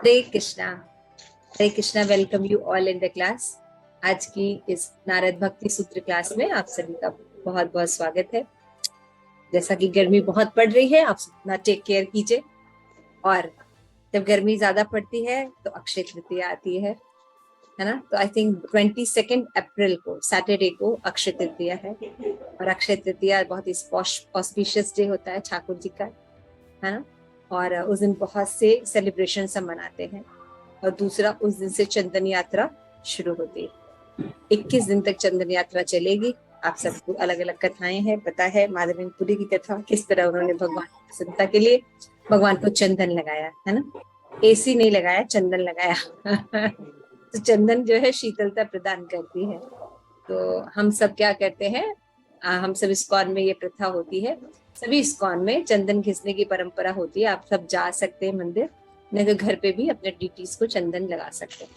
Hare Krishna. Welcome you all in the class. आज की इस नारद भक्ति सूत्र क्लास में आप सभी का बहुत बहुत स्वागत है। जैसा कि गर्मी बहुत पड़ रही है, आप अपना टेक केयर कीजिए। और जब गर्मी ज्यादा पड़ती है तो अक्षय तृतीया आती है ना। तो आई थिंक 22 अप्रैल को सैटरडे को अक्षय तृतीया है। और अक्षय तृतीया बहुत ही ऑस्पिशियस डे होता है ठाकुर जी का, है ना। और उस दिन बहुत से सेलिब्रेशन हम मनाते हैं। और दूसरा, उस दिन से चंदन यात्रा शुरू होती है। 21 दिन तक चंदन यात्रा चलेगी। आप सबको अलग अलग कथाएं हैं, पता है माधवेंद्रपुरी की कथा, किस तरह उन्होंने भगवान की प्रसन्नता के लिए भगवान को चंदन लगाया, है ना। एसी नहीं लगाया, चंदन लगाया। तो चंदन जो है शीतलता प्रदान करती है। तो हम सब क्या करते हैं, हम सब इस्कॉन में ये प्रथा होती है। सभी इस्कॉन में चंदन घिसने की परंपरा होती है। आप सब जा सकते हैं मंदिर, नहीं तो घर पे भी अपने डीटीज को चंदन लगा सकते हैं।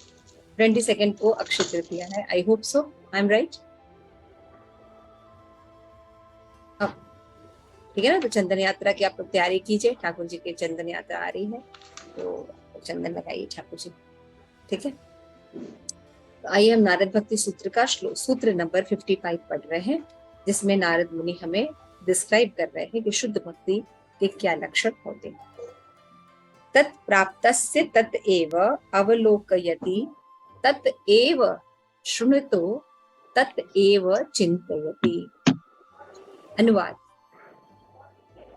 22 को अक्षय तृतीया है। I hope so I am right. ठीक है ना। तो चंदन यात्रा की आप लोग तैयारी कीजिए। ठाकुर जी की चंदन यात्रा आ रही है, तो चंदन लगाइए ठाकुर जी। ठीक है। तो आइए हम नारद भक्ति सूत्र का सूत्र नंबर 55 पढ़ रहे हैं, जिसमें नारद मुनि हमें डिस्क्राइब कर रहे हैं कि शुद्ध भक्ति के क्या लक्षण होते हैं। तत्प्राप्तस्य तत एव अवलोकयति, तत एव शृणुतो, तत एव चिंतयति। अनुवाद।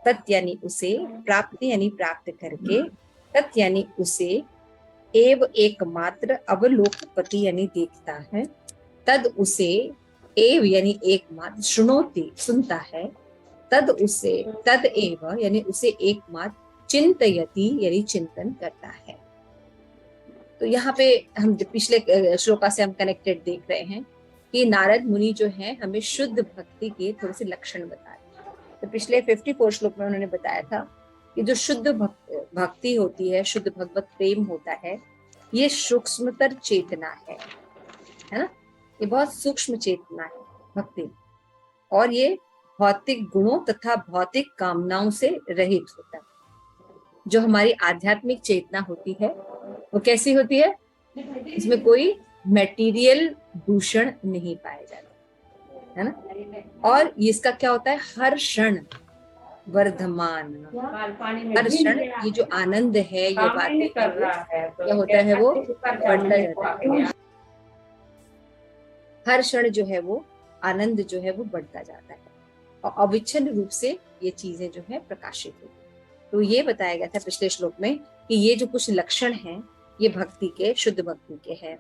तत् यानी उसे, प्राप्ति यानी प्राप्त करके, तत् यानी उसे, एव एकमात्र, अवलोकपति यानी देखता है, तद उसे, एव यानी एकमात्र, शृणोति सुनता है, तद उसे, तद एव यानी उसे एकमात्र, चिंतयति यानी चिंतन करता है। तो यहाँ पे हम पिछले श्लोका से हम कनेक्टेड देख रहे हैं कि नारद मुनि जो है हमें शुद्ध भक्ति के थोड़े से लक्षण बता रहे हैं। तो पिछले 54 श्लोक में उन्होंने बताया था कि जो शुद्ध भक्ति होती है, शुद्ध भगवत प्रेम होता है, ये सूक्ष्मतर चेतना है ना। ये बहुत सूक्ष्म चेतना है भक्ति, और ये भौतिक गुणों तथा भौतिक कामनाओं से रहित होता है। जो हमारी आध्यात्मिक चेतना होती है वो कैसी होती है, इसमें कोई मटेरियल दूषण नहीं पाया जाता, है ना। और इसका क्या होता है, हर क्षण वर्धमान, हर क्षण ये जो आनंद है, ये बातें क्या होता है, वो बढ़ता जाता है। हर क्षण जो है वो आनंद जो है वो बढ़ता जाता है, और अविच्छिन्न रूप से ये चीजें जो है प्रकाशित होती है। तो ये बताया गया था पिछले श्लोक में कि ये जो कुछ लक्षण हैं ये भक्ति के, शुद्ध भक्ति के हैं।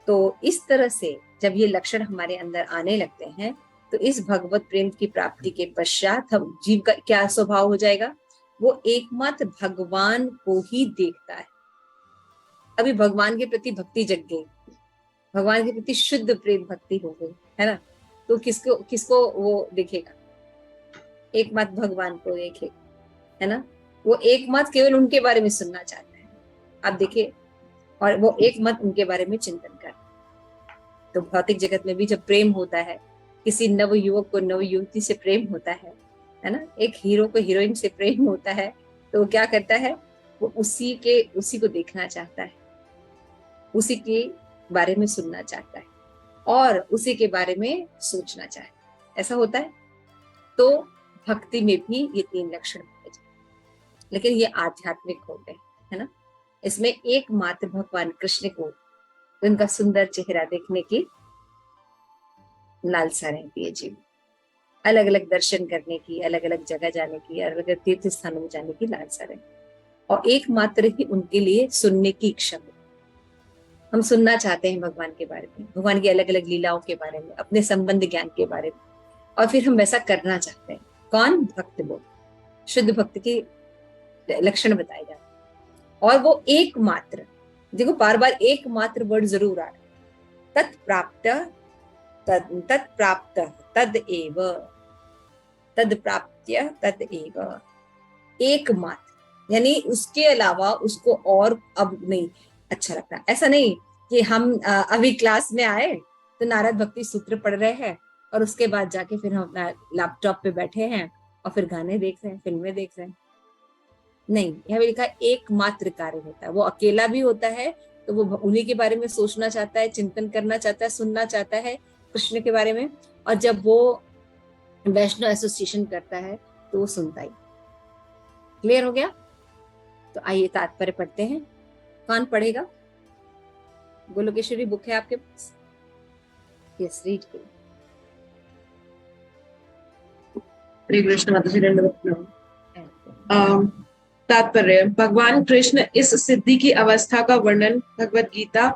तो इस तरह से जब ये लक्षण हमारे अंदर आने लगते हैं तो इस भगवत प्रेम की प्राप्ति के पश्चात हम जीव का क्या स्वभाव हो जाएगा, वो एकमात्र भगवान को ही देखता है। अभी भगवान के प्रति भक्ति जग गई, भगवान के प्रति शुद्ध प्रेम भक्ति हो गई, है ना। तो किसको किसको वो देखेगा, एकमात्र भगवान को देखेगा, है ना। वो एकमात्र केवल उनके बारे में सुनना चाहता है, आप देखिए, और वो एकमात्र उनके बारे में चिंतन करता है। तो भौतिक जगत में भी जब प्रेम होता है, किसी नव युवक को नव युवती से प्रेम होता है ना, एक हीरो को हीरोइन से प्रेम होता है, तो वो क्या करता है, वो उसी को देखना चाहता है, उसी के बारे में सुनना चाहता है, और उसी के बारे में सोचना चाहता है। ऐसा होता है। तो भक्ति में भी ये 3 लक्षण पाए जाते हैं, लेकिन ये आध्यात्मिक होते हैं, है ना। इसमें एकमात्र भगवान कृष्ण को, उनका सुंदर चेहरा देखने की लालसा रहती है जीव, अलग अलग दर्शन करने की, अलग अलग जगह जाने की, अलग अलग तीर्थ स्थानों में जाने की लालसा रहती है, और एकमात्र ही उनके लिए सुनने की इच्छा होती है। हम सुनना चाहते हैं भगवान के बारे में, भगवान की अलग अलग लीलाओं के बारे में, अपने संबंध ज्ञान के बारे में, और फिर हम वैसा करना चाहते हैं। कौन? भक्त लोग। शुद्ध भक्त के लक्षण बताए जाते हैं। और वो एकमात्र, देखो बार बार एकमात्र वर्ड जरूर आ रहा है। तत्प्राप्त, तत्प्राप्त, तद एव, तत्प्राप्त्य तद एव, एकमात्र, यानी उसके अलावा उसको और अब नहीं अच्छा लगता। ऐसा नहीं कि हम अभी क्लास में आए तो नारद भक्ति सूत्र पढ़ रहे हैं और उसके बाद जाके फिर हम अपना लैपटॉप पे बैठे हैं और फिर गाने देख रहे हैं, फिल्में देख रहे हैं। नहीं, यहाँ पे लिखा है एकमात्र कार्य होता है। वो अकेला भी होता है तो वो उन्हीं के बारे में सोचना चाहता है, चिंतन करना चाहता है, सुनना चाहता है कृष्ण के बारे में। और जब वो वैष्णव एसोसिएशन करता है तो वो सुनता ही। क्लियर हो गया? तो आइए तात्पर्य पढ़ते हैं। कौन पढ़ेगा? गोलोकेश्वरी बुक है आपके पास? यस, रीड करिए। हरे कृष्ण माता जी, दंडवत प्रणाम। तात्पर्य: भगवान कृष्ण इस सिद्धि की अवस्था का वर्णन भगवत गीता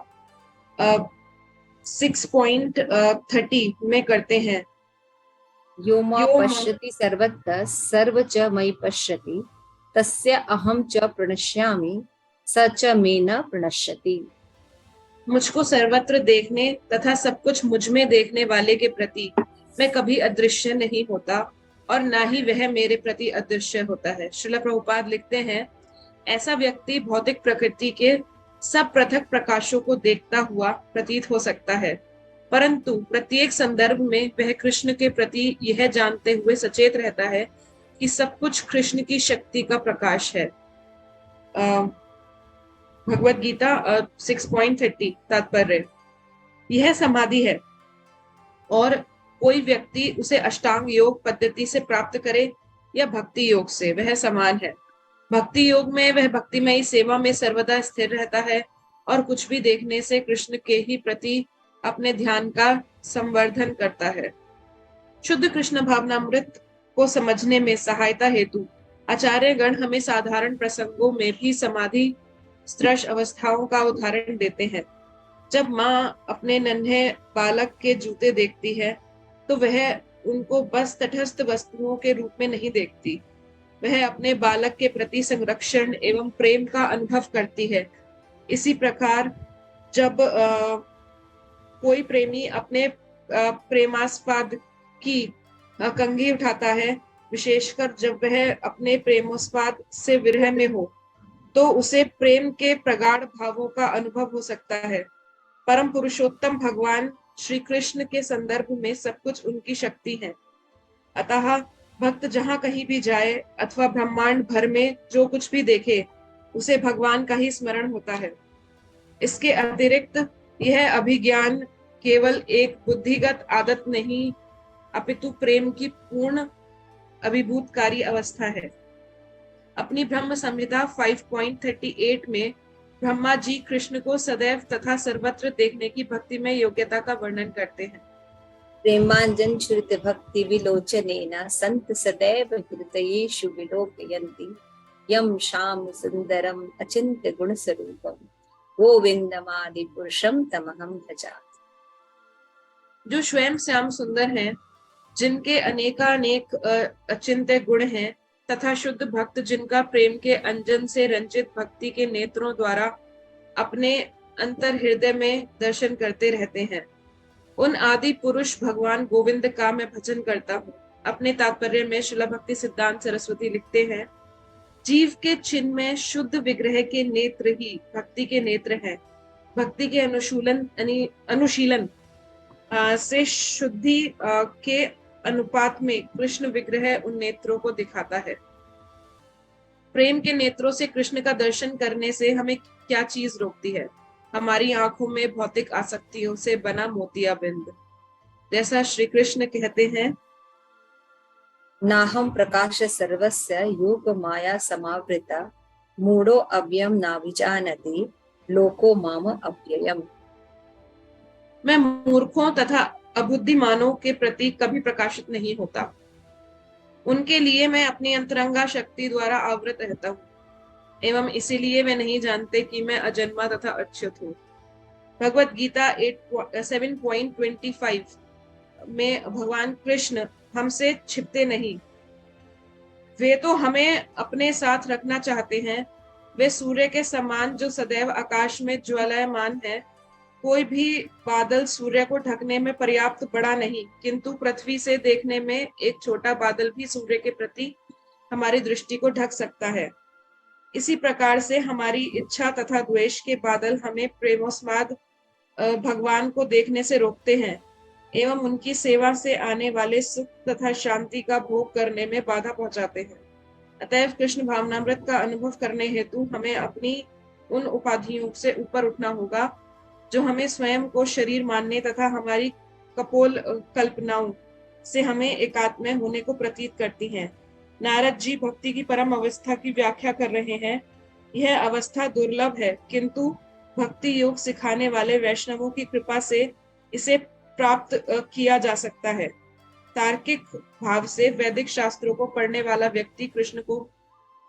6.30 में करते हैं। यो मां यो पश्यति सर्वत्र सर्व च मयि पश्यति तस्य अहम च प्रणश्यामि स च मे न प्रणश्यति। मुझको सर्वत्र देखने तथा सब कुछ मुझ में देखने वाले के प्रति मैं कभी अदृश्य नहीं होता और ना ही वह मेरे प्रति अदृश्य होता है। श्रील प्रभुपाद लिखते हैं, ऐसा व्यक्ति भौतिक प्रकृति के सब पृथक प्रकाशों को देखता हुआ प्रतीत हो सकता है, परंतु प्रत्येक संदर्भ में वह कृष्ण के प्रति यह जानते हुए सचेत रहता है कि सब कुछ कृष्ण की शक्ति का प्रकाश है। भगवत गीता 6.30 तात्पर्य: यह समाधि है और कोई व्यक्ति उसे अष्टांग योग पद्धति से प्राप्त करे या भक्ति योग से, वह समान है। भक्ति योग में वह भक्तिमयी सेवा में सर्वदा स्थिर रहता है और कुछ भी देखने से कृष्ण के ही प्रति अपने ध्यान का संवर्धन करता है। शुद्ध कृष्ण भावनामृत को समझने में सहायता हेतु आचार्य गण हमें साधारण प्रसंगों में भी समाधि स्त्रश अवस्थाओं का उदाहरण देते हैं। जब माँ अपने नन्हे बालक के जूते देखती है तो वह उनको बस तटस्थ वस्तुओं के रूप में नहीं देखती, वह अपने बालक के प्रति संरक्षण एवं प्रेम का अनुभव करती है। इसी प्रकार जब कोई प्रेमी अपने प्रेमास्पद की कंघी उठाता है, विशेषकर जब वह अपने प्रेमास्पद से विरह में हो, तो उसे प्रेम के प्रगाढ़ भावों का अनुभव हो सकता है। परम पुरुषोत्तम भगवान श्री कृष्ण के संदर्भ में सब कुछ उनकी शक्ति है। अतः भक्त जहाँ कहीं भी जाए अथवा ब्रह्मांड भर में जो कुछ भी देखे, उसे भगवान का ही स्मरण होता है। इसके अतिरिक्त यह अभिज्ञान केवल एक बुद्धिगत आदत नहीं, अपितु प्रेम की पूर्ण अभिभूतकारी अवस्था है। अपनी ब्रह्म संहिता 5.38 में ब्रह्मा जी कृष्ण को सदैव तथा सर्वत्र देखने की भक्तिमय योग्यता का वर्णन करते हैं। प्रेमांजन श्रुत भक्ति विलोचनेन संत सदैव हृदयेषु विलोकयन्ति यम शाम सुंदरम अचिंत्य गुण स्वरूपम गोविंदमादि पुरुषम तमहम भजामि। जो स्वयं श्याम सुंदर हैं, जिनके अनेकानेक अचिंत्य गुण हैं तथा शुद्ध भक्त जिनका प्रेम के अंजन से रंजित भक्ति के नेत्रों द्वारा अपने अंतर हृदय में दर्शन करते रहते हैं, उन आदि पुरुष भगवान गोविंद का मैं भजन करता हूँ। अपने तात्पर्य में श्रील भक्ति सिद्धांत सरस्वती लिखते हैं, जीव के चिन्ह में शुद्ध विग्रह के नेत्र ही भक्ति के नेत्र हैं। भक्ति के अनुशीलन से शुद्धि के अनुपात में कृष्ण विग्रह उन नेत्रों को दिखाता है। प्रेम के नेत्रों से कृष्ण का दर्शन करने से हमें क्या चीज रोकती है? हमारी आंखों में भौतिक आसक्तियों से बना मोतियाबिंद। जैसा श्री कृष्ण कहते हैं, नाहम प्रकाश सर्वस्य योग माया समावृता मूढ़ो अव्ययम नाभिजानति लोको माम अव्ययम। मैं मूर्खों तथा अबुद्धिमानों के प्रति कभी प्रकाशित नहीं होता, उनके लिए मैं अपनी अंतरंगा शक्ति द्वारा आवृत रहता हूँ एवं इसीलिए वे नहीं जानते कि मैं अजन्मा तथा अच्युत हूँ। भगवत गीता 7.25 में भगवान कृष्ण हमसे छिपते नहीं, वे तो हमें अपने साथ रखना चाहते हैं। वे सूर्य के समान जो सदैव आकाश में ज्वलयमान है। कोई भी बादल सूर्य को ढकने में पर्याप्त बड़ा नहीं, किंतु पृथ्वी से देखने में एक छोटा बादल भी सूर्य के प्रति हमारी दृष्टि को ढक सकता है। इसी प्रकार से हमारी इच्छा तथा द्वेष के बादल हमें प्रेमोस्माद भगवान को देखने से रोकते हैं एवं उनकी सेवा से आने वाले सुख तथा शांति का भोग करने में बाधा पहुंचाते हैं। अतएव कृष्ण भावनामृत का अनुभव करने हेतु हमें अपनी उन उपाधियों से ऊपर उठना होगा जो हमें स्वयं को शरीर मानने तथा हमारी कपोल कल्पनाओं से हमें एकात्म होने को प्रतीत करती हैं। नारद जी भक्ति की परम अवस्था की व्याख्या कर रहे हैं। यह अवस्था दुर्लभ है, किंतु भक्ति योग सिखाने वाले वैष्णवों की कृपा से इसे प्राप्त किया जा सकता है। तार्किक भाव से वैदिक शास्त्रों को पढ़ने वाला व्यक्ति कृष्ण को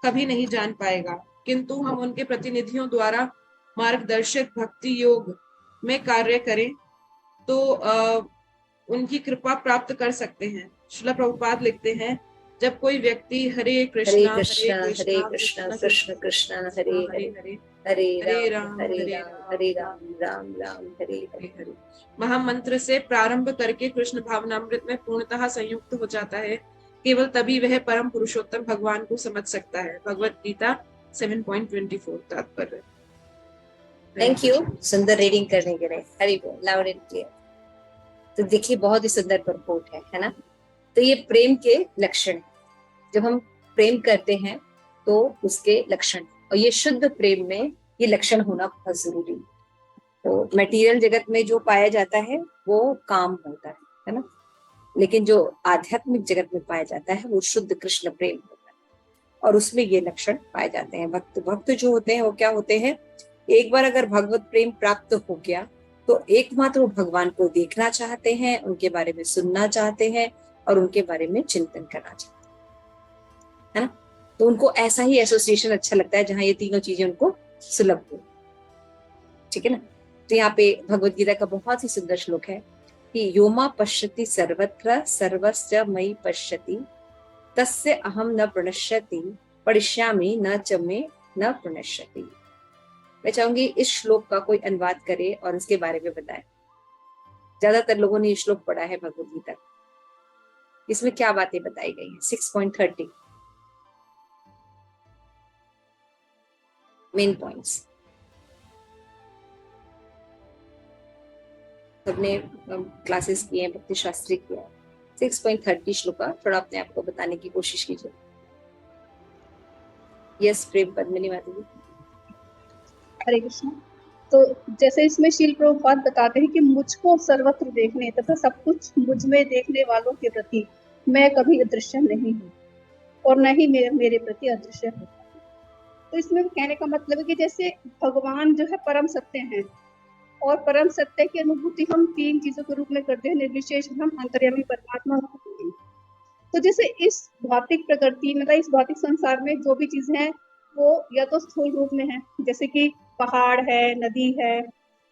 कभी नहीं जान पाएगा, किंतु हम उनके प्रतिनिधियों द्वारा मार्गदर्शित भक्ति योग में कार्य करें तो उनकी कृपा प्राप्त कर सकते हैं। श्रील प्रभुपाद लिखते हैं, जब कोई व्यक्ति हरे कृष्णा हरे कृष्णा कृष्ण कृष्ण हरे हरे हरे हरे हरे राम हरे हरे राम राम राम हरे हरे हरे महामंत्र से प्रारंभ करके कृष्ण भावनामृत में पूर्णतः संयुक्त हो जाता है, केवल तभी वह परम पुरुषोत्तम भगवान को समझ सकता है। भगवत गीता 7.24 तात्पर्य। थैंक यू सुंदर रीडिंग करने के लिए। हरि बोल, लाउड एंड क्लियर। तो देखिए बहुत ही सुंदर परपोर्ट है ना। तो ये प्रेम के लक्षण है। जब हम प्रेम करते हैं तो उसके लक्षण, और ये शुद्ध प्रेम में ये लक्षण होना बहुत जरूरी है। तो मटेरियल जगत में जो पाया जाता है वो काम होता है ना, लेकिन जो आध्यात्मिक जगत में पाया जाता है वो शुद्ध कृष्ण प्रेम होता है, और उसमें ये लक्षण पाए जाते हैं। भक्त जो होते हैं वो क्या होते हैं, एक बार अगर भगवत प्रेम प्राप्त हो गया तो एकमात्र वो भगवान को देखना चाहते हैं, उनके बारे में सुनना चाहते हैं और उनके बारे में चिंतन करना चाहते हैं, है ना। तो उनको ऐसा ही एसोसिएशन अच्छा लगता है जहां ये तीनों चीजें उनको सुलभ हो। ठीक है ना। तो यहाँ पे भगवत गीता का बहुत ही सुंदर श्लोक है कि योमा पश्यति सर्वत्र सर्वस्य मयि पश्यति तस्य अहम न प्रणश्यति पढ़िष्यामि न च मे न प्रणश्यति। मैं चाहूंगी इस श्लोक का कोई अनुवाद करे और इसके बारे में बताए। ज्यादातर लोगों ने ये श्लोक पढ़ा है भगवत गीता, इसमें क्या बातें बताई गई हैं। 6.30 मेन पॉइंट्स। सबने क्लासेस किए हैं, भक्ति शास्त्री किया है। 6.30 श्लोक थोड़ा अपने आप को बताने की कोशिश कीजिए। यस प्रेम पद्मिनी माता जी। हरे कृष्ण। तो जैसे इसमें शील प्रभुपाद बताते हैं कि मुझको सर्वत्र देखने तथा सब कुछ मुझ में देखने वालों के प्रति मैं कभी अदृश्य नहीं हूँ और न ही मेरे प्रति अदृश्य है। तो इसमें कहने का मतलब है कि जैसे भगवान जो है परम सत्य हैं, और परम सत्य की अनुभूति हम तीन चीजों के रूप में करते हैं, निर्विशेष हम, अंतर्यामी परमात्मा। तो जैसे इस भौतिक प्रकृति मतलब इस भौतिक संसार में जो भी चीजें हैं वो या तो स्थूल रूप में है, जैसे कि पहाड़ है, नदी है,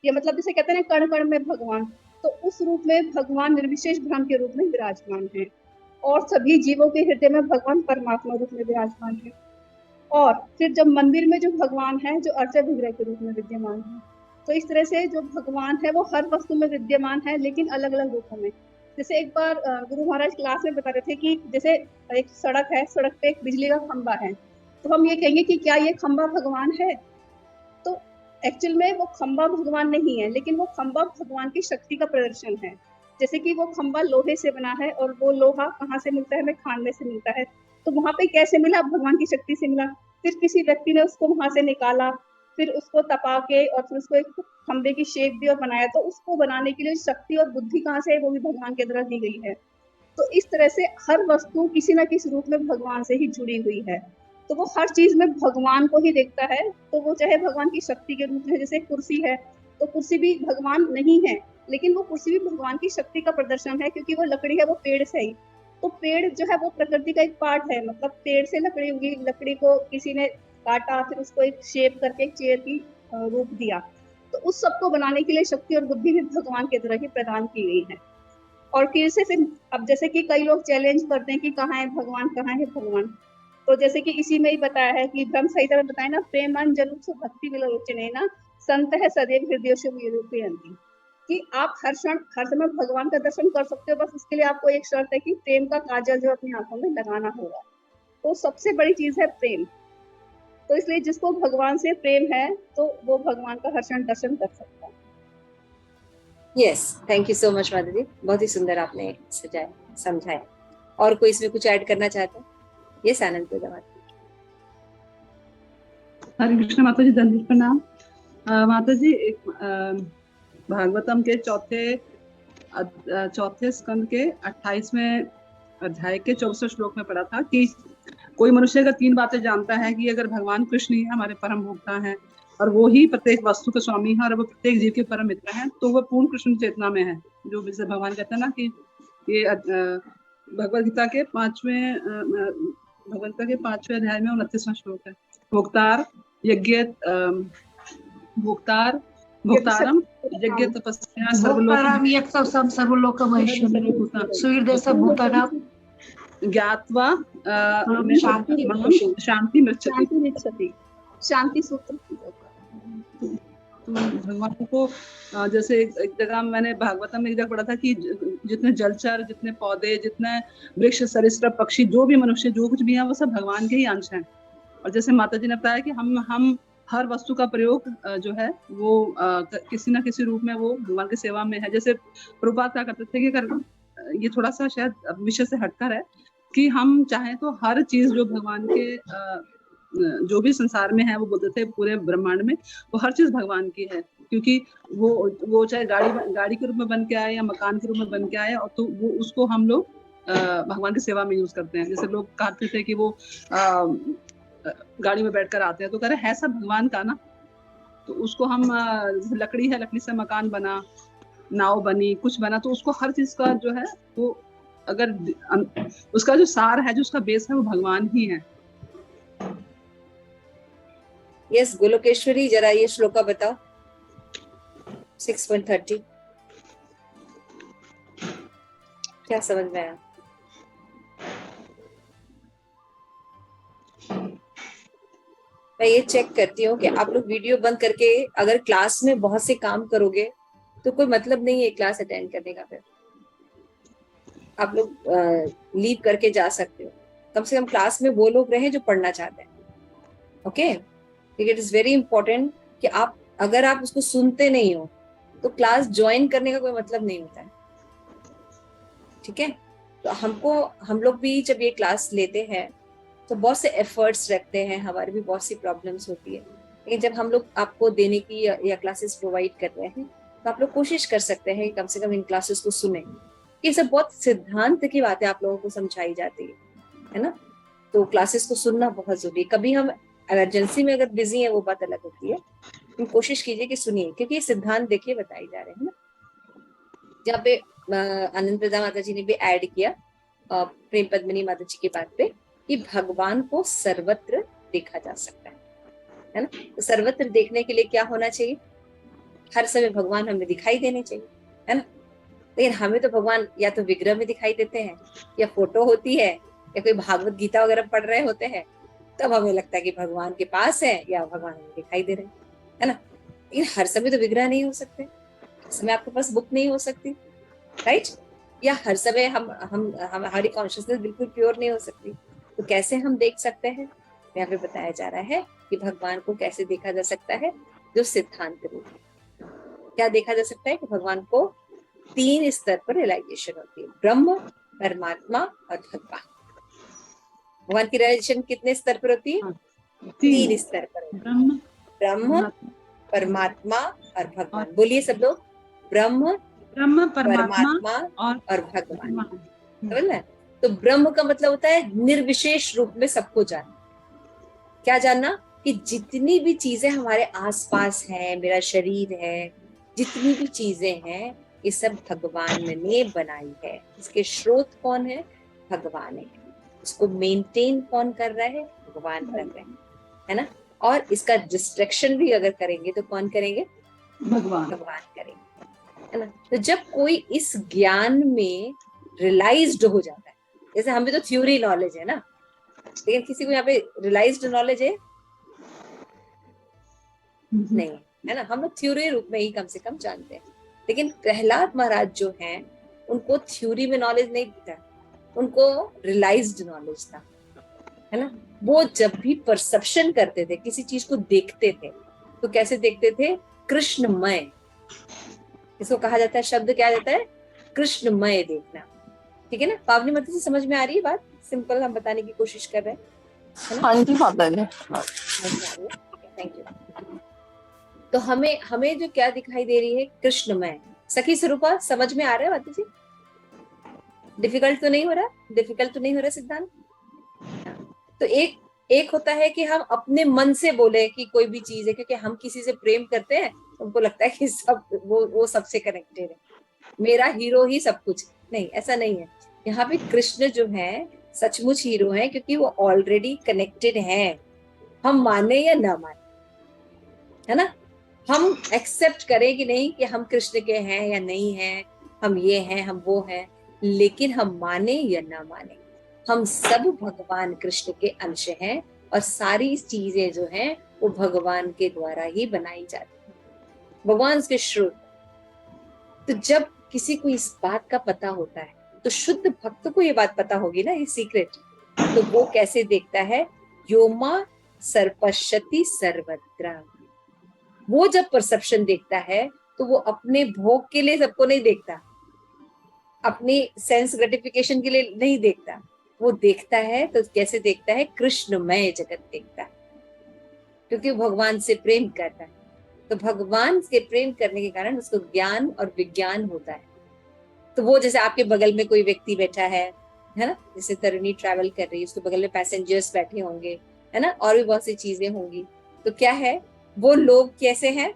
या मतलब जैसे कहते हैं कण कण में भगवान, तो उस रूप में भगवान निर्विशेष ब्रह्म के रूप में विराजमान है, और सभी जीवों के हृदय में भगवान परमात्मा रूप में विराजमान है। और फिर जब मंदिर में जो भगवान है जो अर्चा विग्रह के रूप में विद्यमान है, तो इस तरह से जो भगवान है वो हर वस्तु में विद्यमान है, लेकिन अलग अलग रूपों में। जैसे एक बार गुरु महाराज क्लास में बता रहे थे कि जैसे एक सड़क है, सड़क पे एक बिजली का खंबा है, तो हम ये कहेंगे कि क्या ये खंबा भगवान है? तो एक्चुअल में वो खंबा भगवान नहीं है, लेकिन वो खंबा भगवान की शक्ति का प्रदर्शन है। जैसे कि वो खंबा लोहे से बना है, और वो लोहा कहाँ से मिलता है? हमें खान में से मिलता है। तो वहां पे कैसे मिला? भगवान की शक्ति से मिला। फिर किसी व्यक्ति ने उसको वहां से निकाला, फिर उसको तपा के और फिर उसको एक खंबे की शेप दी और बनाया। तो उसको बनाने के लिए शक्ति और बुद्धि कहाँ से है? वो भी भगवान के द्वारा दी गई है। तो इस तरह से हर वस्तु किसी न किसी रूप में भगवान से ही जुड़ी हुई है। तो वो हर चीज में भगवान को ही देखता है, तो वो चाहे भगवान की शक्ति के रूप में, जैसे कुर्सी है तो कुर्सी भी भगवान नहीं है, लेकिन वो कुर्सी भी भगवान की शक्ति का प्रदर्शन है, क्योंकि वो लकड़ी है, वो पेड़ से ही। तो पेड़ जो है वो प्रकृति का एक पार्ट है, मतलब पेड़ से लकड़ी होगी, लकड़ी को किसी ने काटा, फिर उसको एक शेप करके एक चेयर की रूप दिया। तो उस सबको बनाने के लिए शक्ति और बुद्धि भी भगवान के द्वारा ही प्रदान की गई है। और फिर अब जैसे कि कई लोग चैलेंज करते हैं कि कहाँ है भगवान, कहाँ है भगवान। तो जैसे कि इसी में ही बताया है कि ब्रह्म संहिता में बताया ना, प्रेमान जरूर से भक्ति विलोचने ना संत है सदैव हृदय से विरूपयन्ति, कि आप हर क्षण हर समय भगवान का दर्शन कर सकते हो, बस इसके लिए आपको एक शर्त है कि प्रेम का काजल जो अपनी आंखों में लगाना होगा। तो सबसे बड़ी चीज है प्रेम। तो इसलिए जिसको भगवान से प्रेम है तो वो भगवान का हर क्षण दर्शन कर सकता है। Yes, thank you so much माता जी, बहुत ही सुंदर आपने सजाया समझाया। और कोई इसमें कुछ ऐड करना चाहता है? यस आनंद प्रदान। हरे कृष्ण माता जी, दंडित प्रणाम। माता जी, भागवतम के चौथे स्कंद के 28वें अध्याय के 24वें श्लोक में पढ़ा था कि कोई मनुष्य अगर 3 बातें जानता है कि अगर भगवान कृष्ण ही हमारे परम भोक्ता हैं और वो ही प्रत्येक वस्तु के स्वामी है और वो प्रत्येक जीव के परम मित्र हैं, तो वह पूर्ण कृष्ण चेतना में है। जो जैसे भगवान कहते हैं ना कि ये भगवद गीता के 5वें अध्याय में 29वां श्लोक है, भोक्तार यज्ञ भोक्तार भोक्तारम यज्ञ तपस्या सर्वलोक ज्ञात्वा शांति मृच्छति। शांति सूत्र। भगवान को जैसे एक जगह मैंने भागवतम में एक जगह पढ़ा था कि जितने जलचर, जितने पौधे, जितने वृक्ष, सरीसृप, पक्षी, जो भी मनुष्य, जो कुछ भी है, वो सब भगवान के ही अंश हैं। और जैसे माता जी ने बताया कि हम हर वस्तु का प्रयोग जो है वो किसी ना किसी रूप में वो भगवान की सेवा में है। जैसे प्रभुपाद क्या करते थे कि अगर ये थोड़ा सा शायद विषय से हटकर है कि हम चाहें तो हर चीज जो भगवान के जो भी संसार में है, वो बोलते थे पूरे ब्रह्मांड में वो हर चीज भगवान की है, क्योंकि वो चाहे गाड़ी के रूप में बन के आए या मकान के रूप में बन के आए, और तो वो उसको हम लोग भगवान की सेवा में यूज करते हैं। जैसे लोग कहते थे कि वो गाड़ी में बैठकर आते हैं, तो कह रहे है सब भगवान का ना, तो उसको हम लकड़ी है, लकड़ी से मकान बना, नाव बनी, कुछ बना, तो उसको हर चीज का जो है वो अगर उसका जो सार है, जो उसका बेस है, वो भगवान ही है। यस गोलोकेश्वरी, जरा ये श्लोका बताओ 6.30 क्या समझ में आया? मैं ये चेक करती हूँ कि आप लोग वीडियो बंद करके अगर क्लास में बहुत से काम करोगे तो कोई मतलब नहीं है क्लास अटेंड करने का। फिर आप लोग लीव करके जा सकते हो। कम से कम क्लास में वो लोग रहे जो पढ़ना चाहते हैं। Okay, it is very important कि अगर आप उसको सुनते नहीं हो तो क्लास ज्वाइन करने का कोई मतलब नहीं होता है। ठीक है, तो हम लोग भी जब ये क्लास लेते हैं तो बहुत से एफर्ट्स रखते हैं, हमारी भी बहुत सी प्रॉब्लम्स होती है, लेकिन जब हम लोग आपको देने की या क्लासेस प्रोवाइड कर रहे हैं तो आप लोग कोशिश कर सकते हैं कम से कम इन क्लासेस को सुने। ये सब बहुत सिद्धांत की बातें आप लोगों को समझाई जाती है ना, तो क्लासेस को सुनना बहुत जरूरी है। कभी हम इमरजेंसी में अगर बिजी है वो बात अलग होती है, लेकिन कोशिश कीजिए कि सुनिए, क्योंकि ये सिद्धांत देखिए बताए जा रहे हैं ना। जहाँ पे आनंद प्रदा माता जी ने भी ऐड किया प्रेम पद्मिनी माता जी की बात पे कि भगवान को सर्वत्र देखा जा सकता है ना। तो सर्वत्र देखने के लिए क्या होना चाहिए? हर समय भगवान हमें दिखाई देने चाहिए, है ना। लेकिन हमें तो भगवान या तो विग्रह में दिखाई देते हैं, या फोटो होती है, या कोई भागवत गीता वगैरह पढ़ रहे होते हैं, तब हमें लगता है कि भगवान के पास है या भगवान हमें दिखाई दे रहे हैं, है ना। लेकिन हर समय तो विग्रह नहीं हो सकते, हर समय आपके पास बुक नहीं हो सकती, राइट, या हर समय हमारी कॉन्शियसनेस बिल्कुल प्योर नहीं हो सकती। तो कैसे हम देख सकते हैं? यहाँ पे बताया जा रहा है कि भगवान को कैसे देखा जा सकता है, जो सिद्धांत रूप है। क्या देखा जा सकता है कि भगवान को 3 स्तर पर रियलाइजेशन होती है, ब्रह्म, परमात्मा और भगवान। भगवान की रियलाइजेशन कितने स्तर पर होती है? 3 स्तर पर, ब्रह्म, परमात्मा और भगवान। बोलिए सब लोग, ब्रह्म, परमात्मा और भगवान। समझ में? तो ब्रह्म का मतलब होता है निर्विशेष रूप में सबको जानना। क्या जानना? कि जितनी भी चीजें हमारे आसपास हैं, मेरा शरीर है, जितनी भी चीजें हैं, ये सब भगवान ने बनाई है। इसके स्रोत कौन है? भगवान है। इसको मेंटेन कौन कर रहा है? भगवान कर रहे हैं, है ना। और इसका डिस्ट्रक्शन भी अगर करेंगे तो कौन करेंगे? भगवान करेंगे, है ना। तो जब कोई इस ज्ञान में रियलाइज्ड हो जाता है, जैसे हमें तो थ्योरी नॉलेज है ना, लेकिन किसी को यहाँ पे रियलाइज्ड नॉलेज है? नहीं, है ना। हम लोग थ्योरी रूप में ही कम से कम जानते हैं, लेकिन प्रहलाद महाराज जो हैं उनको थ्योरी में नॉलेज नहीं था, उनको रियलाइज्ड नॉलेज था, है ना। वो जब भी परसेप्शन करते थे, किसी चीज को देखते थे, तो कैसे देखते थे? कृष्णमय। इसको कहा जाता है, शब्द क्या जाता है? कृष्णमय देखना। ठीक है ना। पावनी माता से समझ में आ रही है बात? सिंपल हम बताने की कोशिश कर रहे हैं, है ना। हाँ जी माता जी। तो हमें हमें जो क्या दिखाई दे रही है, कृष्णमय। सखी स्वरूपा, समझ में आ रहा है बात जी? डिफिकल्ट तो नहीं हो रहा? डिफिकल्ट तो नहीं हो रहा सिद्धांत? तो एक एक होता है कि हम अपने मन से बोले कि कोई भी चीज है, क्योंकि हम किसी से प्रेम करते हैं, उनको लगता है कि सब वो सबसे कनेक्टेड है, मेरा हीरो ही सब कुछ। नहीं, ऐसा नहीं है। यहाँ पे कृष्ण जो है सचमुच हीरो है, क्योंकि वो ऑलरेडी कनेक्टेड है, हम माने या ना माने, है ना। हम एक्सेप्ट करें कि नहीं कि हम कृष्ण के हैं या नहीं हैं, हम ये हैं हम वो हैं, लेकिन हम माने या ना माने, हम सब भगवान कृष्ण के अंश हैं, और सारी चीजें जो हैं वो भगवान के द्वारा ही बनाई जाती है, भगवान के श्रुत। तो जब किसी को इस बात का पता होता है, तो शुद्ध भक्त को ये बात पता होगी ना, ये सीक्रेट। तो वो कैसे देखता है, योमा सर्पश्यति सर्वत्र। वो जब परसेप्शन देखता है तो वो अपने भोग के लिए सबको नहीं देखता, अपनी सेंस ग्रेटिफिकेशन के लिए नहीं देखता, वो देखता है तो कैसे देखता है, कृष्णमय जगत देखता है, क्योंकि वो भगवान से प्रेम कर रहा है। तो भगवान से प्रेम करने के कारण उसको ज्ञान और विज्ञान होता है। तो वो जैसे आपके बगल में कोई व्यक्ति बैठा है ना, जैसे तरुणी ट्रैवल कर रही है, उसके बगल में पैसेंजर्स बैठे होंगे, है ना, और भी बहुत सी चीजें होंगी, तो क्या है, वो लोग कैसे हैं,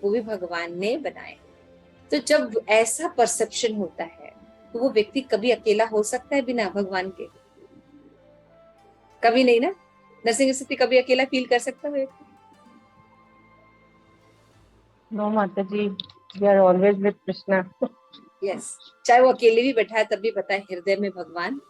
वो भी भगवान ने बनाए। तो जब ऐसा परसेप्शन होता है तो वो व्यक्ति कभी अकेला हो सकता है बिना भगवान के? कभी नहीं ना। नरसिंह स्थिति कभी अकेला फील कर सकता है? नो माता ji, we are always with Krishna. Yes, चाहे वो अकेले भी बैठा है तब भी पता है हृदय में भगवान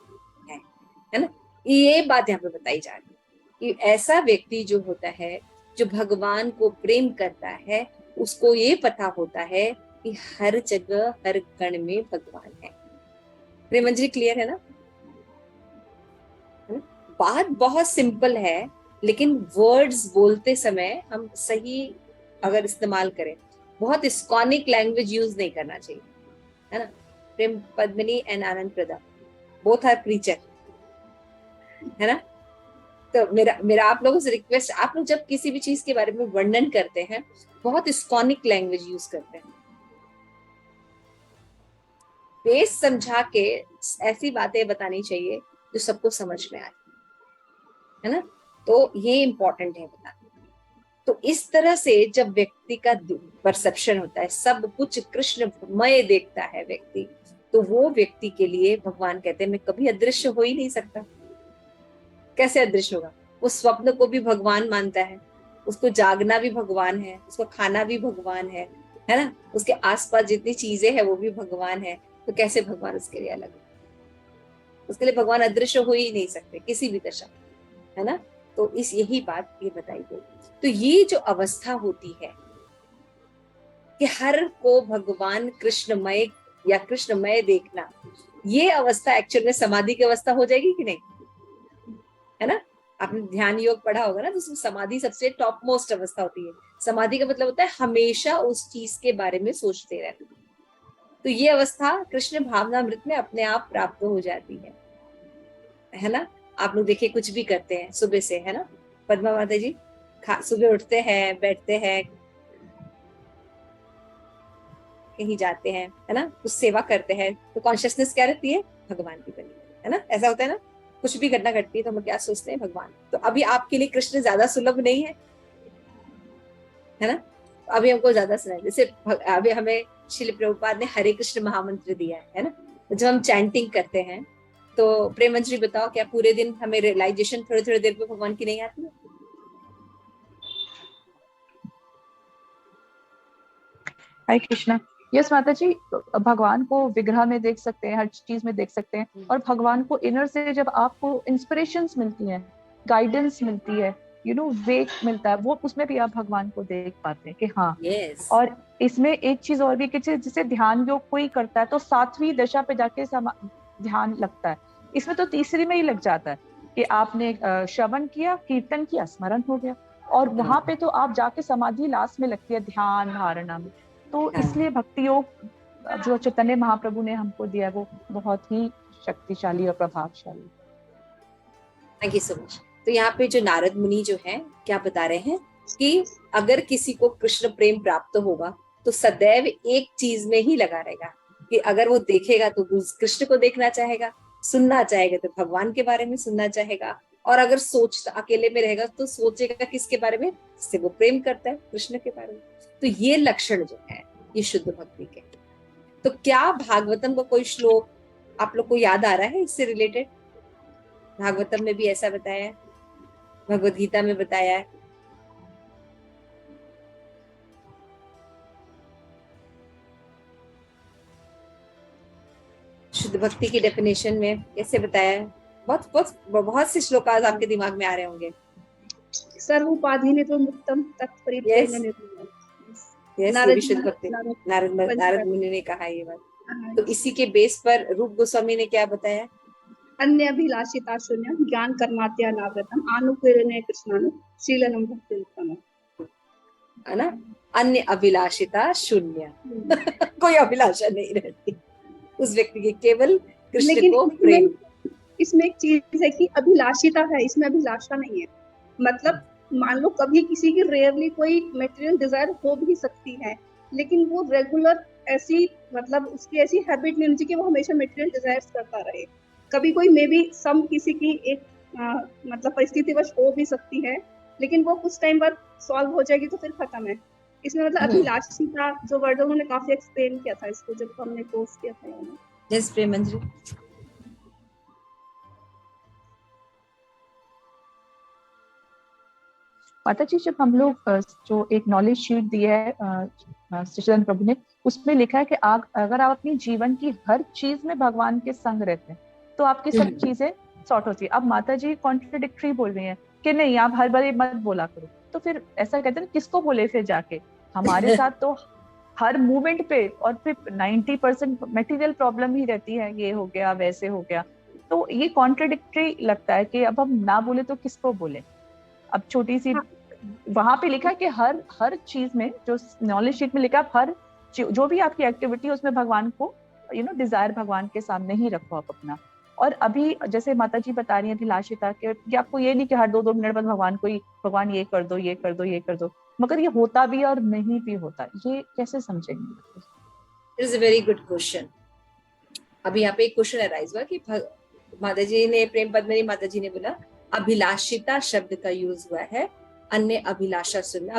है ना। ये बात यहाँ पे बताई जा रही है कि ऐसा व्यक्ति जो होता है, जो भगवान को प्रेम करता है, उसको ये पता होता है कि हर जगह हर कण में भगवान है। प्रेमंजलि क्लियर है ना? बात बहुत सिंपल है, लेकिन वर्ड्स बोलते समय हम सही अगर इस्तेमाल करें, बहुत इस्कॉनिक लैंग्वेज यूज नहीं करना चाहिए, है ना। Prem Padmini and Anand Prada both are creature, है ना। तो मेरा आप लोगों से रिक्वेस्ट, आप लोग जब किसी भी चीज के बारे में वर्णन करते हैं, बहुत इस्कॉनिक लैंग्वेज यूज करते हैं, बेस समझा के ऐसी बातें बतानी चाहिए जो सबको समझ में आए, है ना। तो ये इंपॉर्टेंट है बताना। तो इस तरह से जब व्यक्ति का परसेप्शन होता है, सब कुछ कृष्णमय देखता है व्यक्ति, तो वो व्यक्ति के लिए भगवान कहते हैं मैं कभी अदृश्य हो ही नहीं सकता। कैसे अदृश्य होगा? वो स्वप्न को भी भगवान मानता है, उसको जागना भी भगवान है, उसको खाना भी भगवान है ना, उसके आसपास जितनी चीजें हैं वो भी भगवान है। तो कैसे भगवान उसके लिए अलग? उसके लिए भगवान अदृश्य हो ही नहीं सकते किसी भी दशा, है ना। तो इस यही बात ये बताई गई। तो ये जो अवस्था होती है कि हर को भगवान कृष्णमय या कृष्णमय देखना, ये अवस्था एक्चुअल में समाधि की अवस्था हो जाएगी कि नहीं, है ना। आपने ध्यान योग पढ़ा होगा ना, तो उसमें समाधि सबसे टॉप मोस्ट अवस्था होती है। समाधि का मतलब होता है हमेशा उस चीज के बारे में सोचते रहना। तो ये अवस्था कृष्ण भावनामृत में अपने आप प्राप्त हो जाती है ना। आप लोग देखिए कुछ भी करते हैं सुबह से, है ना, पद्मा माता जी, सुबह उठते हैं, बैठते हैं, कहीं जाते हैं, है ना, कुछ सेवा करते हैं, तो कॉन्शियसनेस क्या रहती है, भगवान की बनी, है ना। ऐसा होता है ना, कुछ भी घटना घटती है तो हम क्या सोचते हैं, भगवान। तो अभी आपके लिए कृष्ण ज्यादा सुलभ नहीं है ना। अभी हमको ज्यादा सुनाई, जैसे अभी हमें श्रील प्रभुपाद ने हरे कृष्ण महामंत्र दिया है ना। जब हम चैंटिंग करते हैं तो प्रेमंजलि बताओ, क्या पूरे दिन हमें रियलाइजेशन थोड़ी थोड़ी देर पे भगवान की नहीं आती है? हरे कृष्णा। यस माता जी, भगवान को विग्रह में देख सकते हैं, हर चीज में देख सकते हैं, और भगवान को इनर से जब आपको इंस्पिरेशंस मिलती हैं, गाइडेंस मिलती है, वेक मिलता है, वो उसमें भी आप भगवान को देख पाते हैं कि हाँ। yes. और इसमें एक चीज और भी कि जैसे ध्यान योग कोई करता है तो 7वीं दशा पे जाके ध्यान लगता है। इसमें तो 3री में ही लग जाता है कि आपने श्रवण किया, कीर्तन किया, स्मरण हो गया, और वहां पे तो आप जाके समाधि लास्ट में लगती है, ध्यान धारणा में। तो इसलिए भक्ति योग जो चैतन्य महाप्रभु ने हमको दिया, वो बहुत ही शक्तिशाली और प्रभावशाली। Thank you so much. तो यहाँ पे जो नारद मुनि जो है क्या बता रहे हैं, कि अगर किसी को कृष्ण प्रेम प्राप्त होगा तो सदैव एक चीज में ही लगा रहेगा, कि अगर वो देखेगा तो कृष्ण को देखना चाहेगा, सुनना चाहेगा तो भगवान के बारे में सुनना चाहेगा, और अगर सोचता अकेले में रहेगा तो सोचेगा किसके बारे में, जिससे वो प्रेम करता है, कृष्ण के बारे में। तो ये लक्षण जो है ये शुद्ध भक्ति के। तो क्या भागवतम का कोई श्लोक आप लोग को याद आ रहा है इससे रिलेटेड? भागवतम में भी ऐसा बताया है, भगवद गीता में बताया है। शुद्ध भक्ति की डेफिनेशन में कैसे बताया है? बहुत बहुत बहुत से श्लोक आज आपके दिमाग में आ रहे होंगे। सर्वोपाधि ने तो मुक्तम तत्परित्याग शुद्ध भक्ति नारद मुनि ने कहा ये बात। तो इसी के बेस पर रूप गोस्वामी ने क्या बताया? अन्य अभिलाषिता शून्य ज्ञान कर्मात्या नावृतम अनुकीर्णे कृष्णानु शीलनम भक्ति उत्तम, है ना? अन्य अभिलाषिता शून्य कोई अभिलाषा नहीं रहती उस व्यक्ति की, केवल कृष्ण को प्रेम। इसमें एक चीज है कि अभिलाषिता है, इसमें अभिलाषा नहीं है। मतलब मान लो कभी किसी की रेयरली कोई मटेरियल डिजायर हो भी सकती है, लेकिन वो रेगुलर ऐसी मतलब उसकी ऐसी हैबिट नहीं होनी चाहिए कि वो हमेशा मटेरियल डिजायर्स करता रहे। कभी कोई मे बी सम किसी की एक मतलब परिस्थितिवश हो भी सकती है, लेकिन वो कुछ टाइम बाद सॉल्व हो जाएगी तो फिर खत्म है। इसमें मतलब अभिलाषिता जो वर्ड उन्होंने काफी एक्सप्लेन किया था इसको जब हमने कोर्स किया था। यस प्रेम जी। माता जी, जब हम लोग जो एक नॉलेज शीट दी है सच्चिदानंद प्रभु ने, उसमें लिखा है कि अगर आप अपनी जीवन की हर चीज में भगवान के संग रहते हैं तो आपकी सब चीजें सॉर्ट होती है। अब माता जी कॉन्ट्रडिक्टरी बोल रही हैं कि नहीं आप हर बार मत बोला करो, तो फिर ऐसा कहते हैं किसको बोले फिर जाके? हमारे साथ तो हर मूवमेंट पे और फिर 90% मटेरियल प्रॉब्लम ही रहती है, ये हो गया वैसे हो गया। तो ये कॉन्ट्रडिक्टरी लगता है कि अब हम ना बोले तो किसको बोले? अब छोटी सी वहां पे लिखा है कि हर चीज में, जो नॉलेज शीट में लिखा, हर जो भी आपकी एक्टिविटी है उसमें भगवान को डिजायर भगवान के सामने ही रखो आप अपना। और अभी जैसे माता जी बता रही है अभिलाषिता के, कि आपको ये नहीं कि हर 2-2 मिनट बाद भगवान ये कर दो ये कर दो ये कर दो, मगर ये होता भी और नहीं भी होता, ये कैसे समझेंगे? It is a very good question. अभी यहाँ पे एक क्वेश्चन अराइज हुआ कि माता जी ने प्रेम पद में माता जी ने बोला अभिलाषिता शब्द का यूज हुआ है, अन्य अभिलाषा सुनना।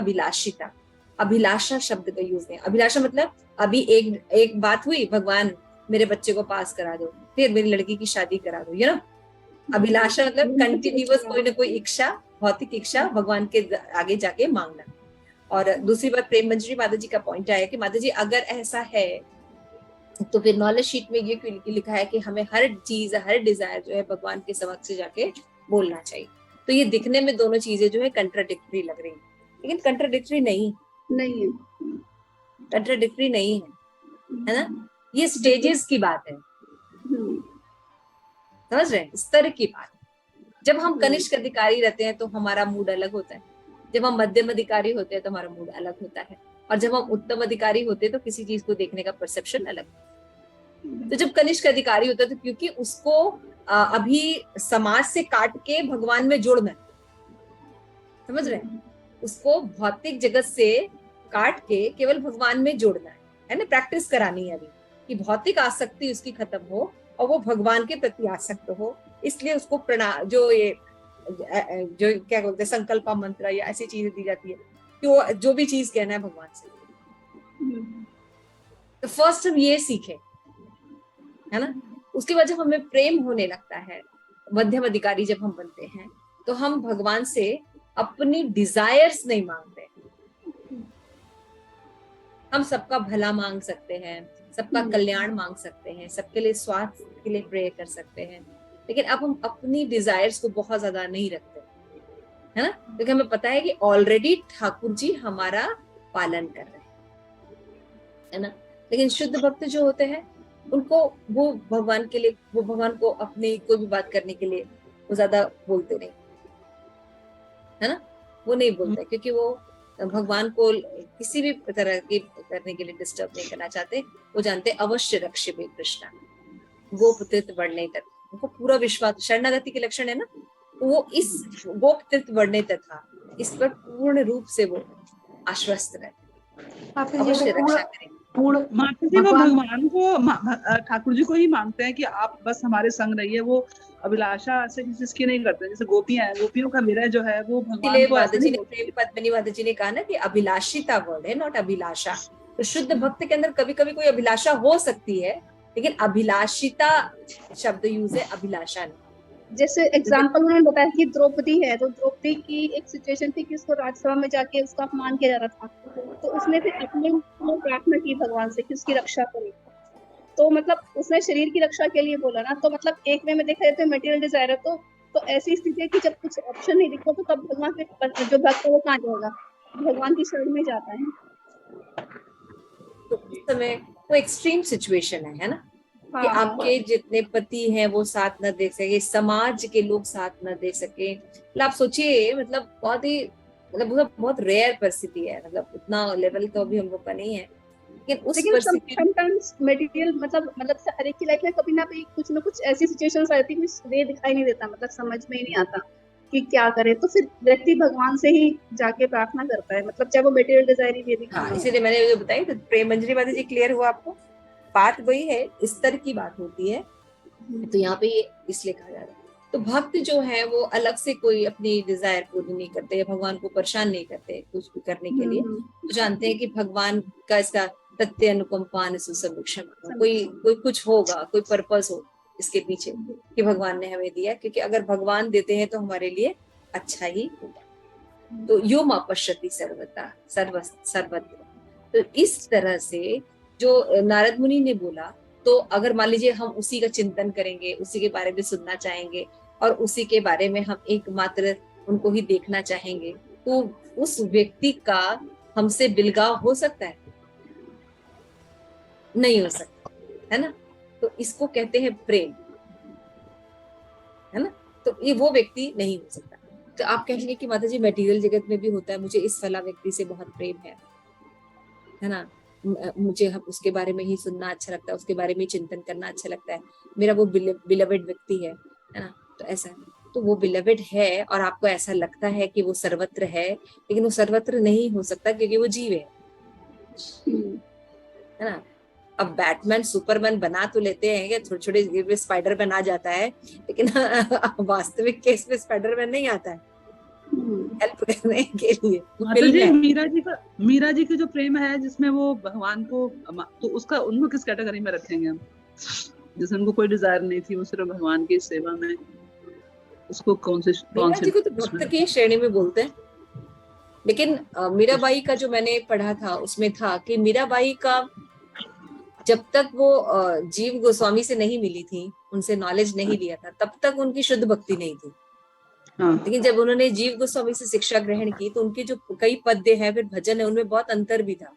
अभिलाषा शब्द का यूज नहीं। अभिलाषा मतलब अभी एक बात हुई, भगवान मेरे बच्चे को पास करा दो, फिर मेरी लड़की की शादी करा दो, अभिलाषा मतलब कंटिन्यूअस कोई ना कोई इच्छा, भौतिक इच्छा भगवान के आगे जाके मांगना। और दूसरी बात प्रेम मंजरी माता जी का पॉइंट आया कि माता जी अगर ऐसा है तो फिर नॉलेज शीट में ये लिखा है कि हमें हर चीज हर डिजायर जो है भगवान के समक्ष से जाके बोलना चाहिए। तो ये दिखने में दोनों चीजें जो है कंट्राडिक्टरी लग रही है, लेकिन कंट्राडिक्टरी नहीं है, कंट्राडिक्टरी नहीं है ना? ये स्टेजेस की बात है, समझ रहे हैं? स्तर की बात। जब हम कनिष्क अधिकारी रहते हैं तो हमारा मूड अलग होता है, जब हम मध्यम अधिकारी होते हैं तो हमारा मूड अलग होता है, और जब हम उत्तम अधिकारी होते हैं तो किसी चीज को देखने का परसेप्शन अलग होता है। तो जब कनिष्क अधिकारी होता है तो क्योंकि उसको अभी समाज से काट के भगवान में जोड़ना है, समझ रहे हैं? उसको भौतिक जगत से काट के केवल भगवान में जोड़ना है ना? प्रैक्टिस करानी है अभी कि भौतिक आसक्ति उसकी खत्म हो और वो भगवान के प्रति आसक्त हो। इसलिए उसको जो क्या बोलते हैं संकल्प मंत्र या ऐसी चीजें दी जाती है कि वो जो भी चीज कहना है भगवान से। तो फर्स्ट हम ये सीखे, है ना? उसके बाद जब हमें प्रेम होने लगता है, मध्यम अधिकारी जब हम बनते हैं, तो हम भगवान से अपनी डिजायर्स नहीं मांगते। हम सबका भला मांग सकते हैं, सबका कल्याण मांग सकते हैं, सबके लिए स्वास्थ्य के लिए प्रे कर सकते हैं, लेकिन अब हम अपनी डिजायर्स को बहुत ज्यादा नहीं रखते, है ना? क्योंकि हमें पता है कि ऑलरेडी ठाकुर जी हमारा पालन कर रहे हैं, है ना? लेकिन शुद्ध भक्त जो होते हैं उनको वो भगवान के लिए, वो भगवान को अपनी कोई भी बात करने के लिए वो ज्यादा बोलते नहीं, है ना? वो नहीं बोलते क्योंकि वो भगवान को किसी भी तरह की करने के लिए डिस्टर्ब नहीं करना चाहते। वो जानते अवश्य रक्ष में कृष्णा गोप तीर्थ बढ़ने तक, उनको पूरा विश्वास, शरणागति के लक्षण है ना, वो इस गोप तीर्थ बढ़ने तक था इस पर पूर्ण रूप से वो आश्वस्त रहे, माता जी अवश्य अगर रक्षा करें। पूर्ण माता जी वो भगवान- भगवान को ठाकुर जी को ही मांगते हैं कि आप बस हमारे संग रहिए, वो अभिलाषा से किसी चीज की नहीं करते। जैसे गोपियां हैं, गोपियों का विरह जो है वो भगवान इसलिए को माता ऐसे जी नहीं ने बोलते। प्रेम पद्मिनी माता जी ने कहा ना कि अभिलाषिता वर्ड है, नॉट अभिलाषा। तो शुद्ध भक्त के अंदर कभी कभी कोई अभिलाषा हो सकती है, लेकिन अभिलाषिता शब्द यूज है, अभिलाषा नहीं। जैसे एग्जाम्पल उन्होंने बताया कि द्रौपदी है, तो द्रौपदी की एक सिचुएशन थी कि उसको राजसभा में जाके उसका अपमान किया जा रहा था, तो उसने फिर अपने लिए प्रार्थना की भगवान से कि उसकी रक्षा करे। तो मतलब उसने शरीर की रक्षा के लिए बोला ना, तो मतलब एक वे में देखा जाए तो मटेरियल डिजायर है, तो ऐसी स्थिति है कि जब कुछ ऑप्शन नहीं दिखता तो तब भगवान के जो भक्त है वो कहाँ जाएगा, भगवान की शरण में जाता है। तो उस समय वो एक्सट्रीम सिचुएशन है ना, कि हाँ, आपके जितने पति हैं वो साथ न दे सके, समाज के लोग साथ न दे सके। मतलब आप सोचिए, मतलब बहुत ही मतलब बहुत रेयर परिस्थिति है, मतलब उतना लेवल तो अभी हम लोग का नहीं है, लेकिन उस लेकिन परिस्थिति समटाइम्स मटेरियल मतलब हर एक की लाइफ में कभी ना कभी कुछ ऐसी सिचुएशंस आती है कि वे दिखाई नहीं देता, मतलब समझ में ही नहीं आता कि क्या करे, तो फिर व्यक्ति भगवान से ही जाके प्रार्थना करता है, मतलब चाहे वो मटेरियल डिजायर ही दे हाँ, इसीलिए मैंने जो बताई, तो प्रेम मंजरी माता जी क्लियर हुआ आपको? बात वही है, स्तर की बात होती है। तो यहाँ पे ये इसलिए कहा जा रहा है। तो भक्त जो है वो अलग से कोई अपनी डिजायर पूरी नहीं करते या भगवान को परेशान नहीं करते कुछ भी करने के लिए। तो जानते हैं कि भगवान का इसका तथ्य अनुकंपान सुसमीक्षण, कोई कोई कुछ होगा, कोई पर्पस हो इसके पीछे कि भगवान ने हमें दिया, क्योंकि अगर भगवान देते हैं तो हमारे लिए अच्छा ही होगा। तो यो मा पश्यति सर्वथा सर्वत्र। तो इस तरह से जो नारद मुनि ने बोला, तो अगर मान लीजिए हम उसी का चिंतन करेंगे, उसी के बारे में सुनना चाहेंगे और उसी के बारे में हम एकमात्र उनको ही देखना चाहेंगे, तो उस व्यक्ति का हमसे बिलगाव हो सकता है? नहीं हो सकता, है ना। तो इसको कहते हैं प्रेम, है ना। तो ये वो व्यक्ति नहीं हो सकता। तो आप कहेंगे कि माता जी मटेरियल जगत में भी होता है, मुझे इस फला व्यक्ति से बहुत प्रेम है ना, मुझे उसके बारे में ही सुनना अच्छा लगता है, उसके बारे में चिंतन करना अच्छा लगता है, मेरा वो बिलवेड व्यक्ति है ना। तो ऐसा, तो वो बिलवेड है और आपको ऐसा लगता है कि वो सर्वत्र है, लेकिन वो सर्वत्र नहीं हो सकता क्योंकि वो जीव है ना। अब बैटमैन सुपरमैन बना तो लेते हैं कि छोटे छोटे स्पाइडरमैन आ जाता है, लेकिन वास्तविक केस में स्पाइडरमैन नहीं आता है हेल्प करने के लिए। माता जी मीरा जी का जो प्रेम है जिसमें वो भगवान को, तो उसका उनको किस कैटेगरी में रखेंगे हम? जैसे उनको कोई डिजायर नहीं थी, वो सिर्फ भगवान की सेवा में, उसको कौन से को तो भक्त की श्रेणी में बोलते हैं। लेकिन मीराबाई का जो मैंने पढ़ा था उसमें था कि मीराबाई का जब तक वो जीव गोस्वामी से नहीं मिली थी, उनसे नॉलेज नहीं लिया था, तब तक उनकी शुद्ध भक्ति नहीं थी। लेकिन जब उन्होंने जीव गोस्वामी से शिक्षा ग्रहण की तो उनके जो कई पद्य हैं, फिर भजन है, उनमें बहुत अंतर भी था,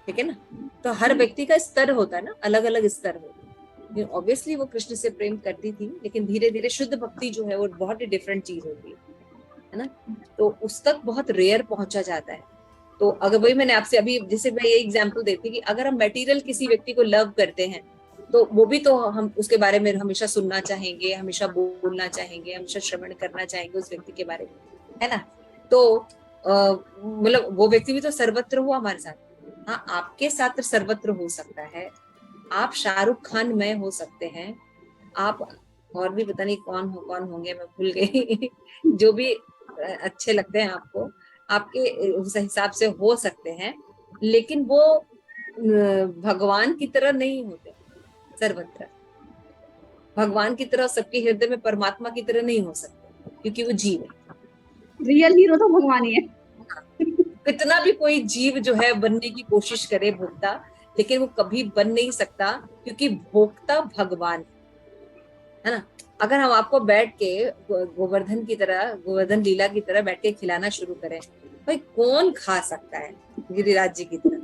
ठीक है ना। तो हर व्यक्ति का स्तर होता है ना, अलग अलग स्तर होता है। ऑब्वियसली वो कृष्ण से प्रेम करती थी, लेकिन धीरे धीरे शुद्ध भक्ति जो है वो बहुत ही डिफरेंट चीज होती है ना। तो उस तक बहुत रेयर पहुंचा जाता है। तो अगर वही मैंने आपसे अभी जैसे मैं ये एग्जांपल देती कि अगर हम मटेरियल किसी व्यक्ति को लव करते हैं, तो वो भी तो हम उसके बारे में हमेशा सुनना चाहेंगे, हमेशा बोलना चाहेंगे, हमेशा श्रवण करना चाहेंगे उस व्यक्ति के बारे में, है ना। तो मतलब वो व्यक्ति भी तो सर्वत्र हुआ हमारे साथ। हाँ, आपके साथ सर्वत्र हो सकता है, आप शाहरुख खान में हो सकते हैं, आप और भी पता नहीं कौन होंगे, मैं भूल गई जो भी अच्छे लगते हैं आपको, आपके उस हिसाब से हो सकते हैं, लेकिन वो भगवान की तरह नहीं होते सर्वत्र। भगवान की तरह सबके हृदय में परमात्मा की तरह नहीं हो सकते, क्योंकि वो जीव है। रियल हीरो तो भगवान ही है। कितना भी कोई जीव जो है बनने की कोशिश करे भोक्ता, लेकिन वो कभी बन नहीं सकता, क्योंकि भोक्ता भगवान है ना। अगर हम आपको बैठ के गोवर्धन की तरह, गोवर्धन लीला की तरह बैठ के खिलाना शुरू करें, भाई कौन खा सकता है गिरिराज जी की तरह?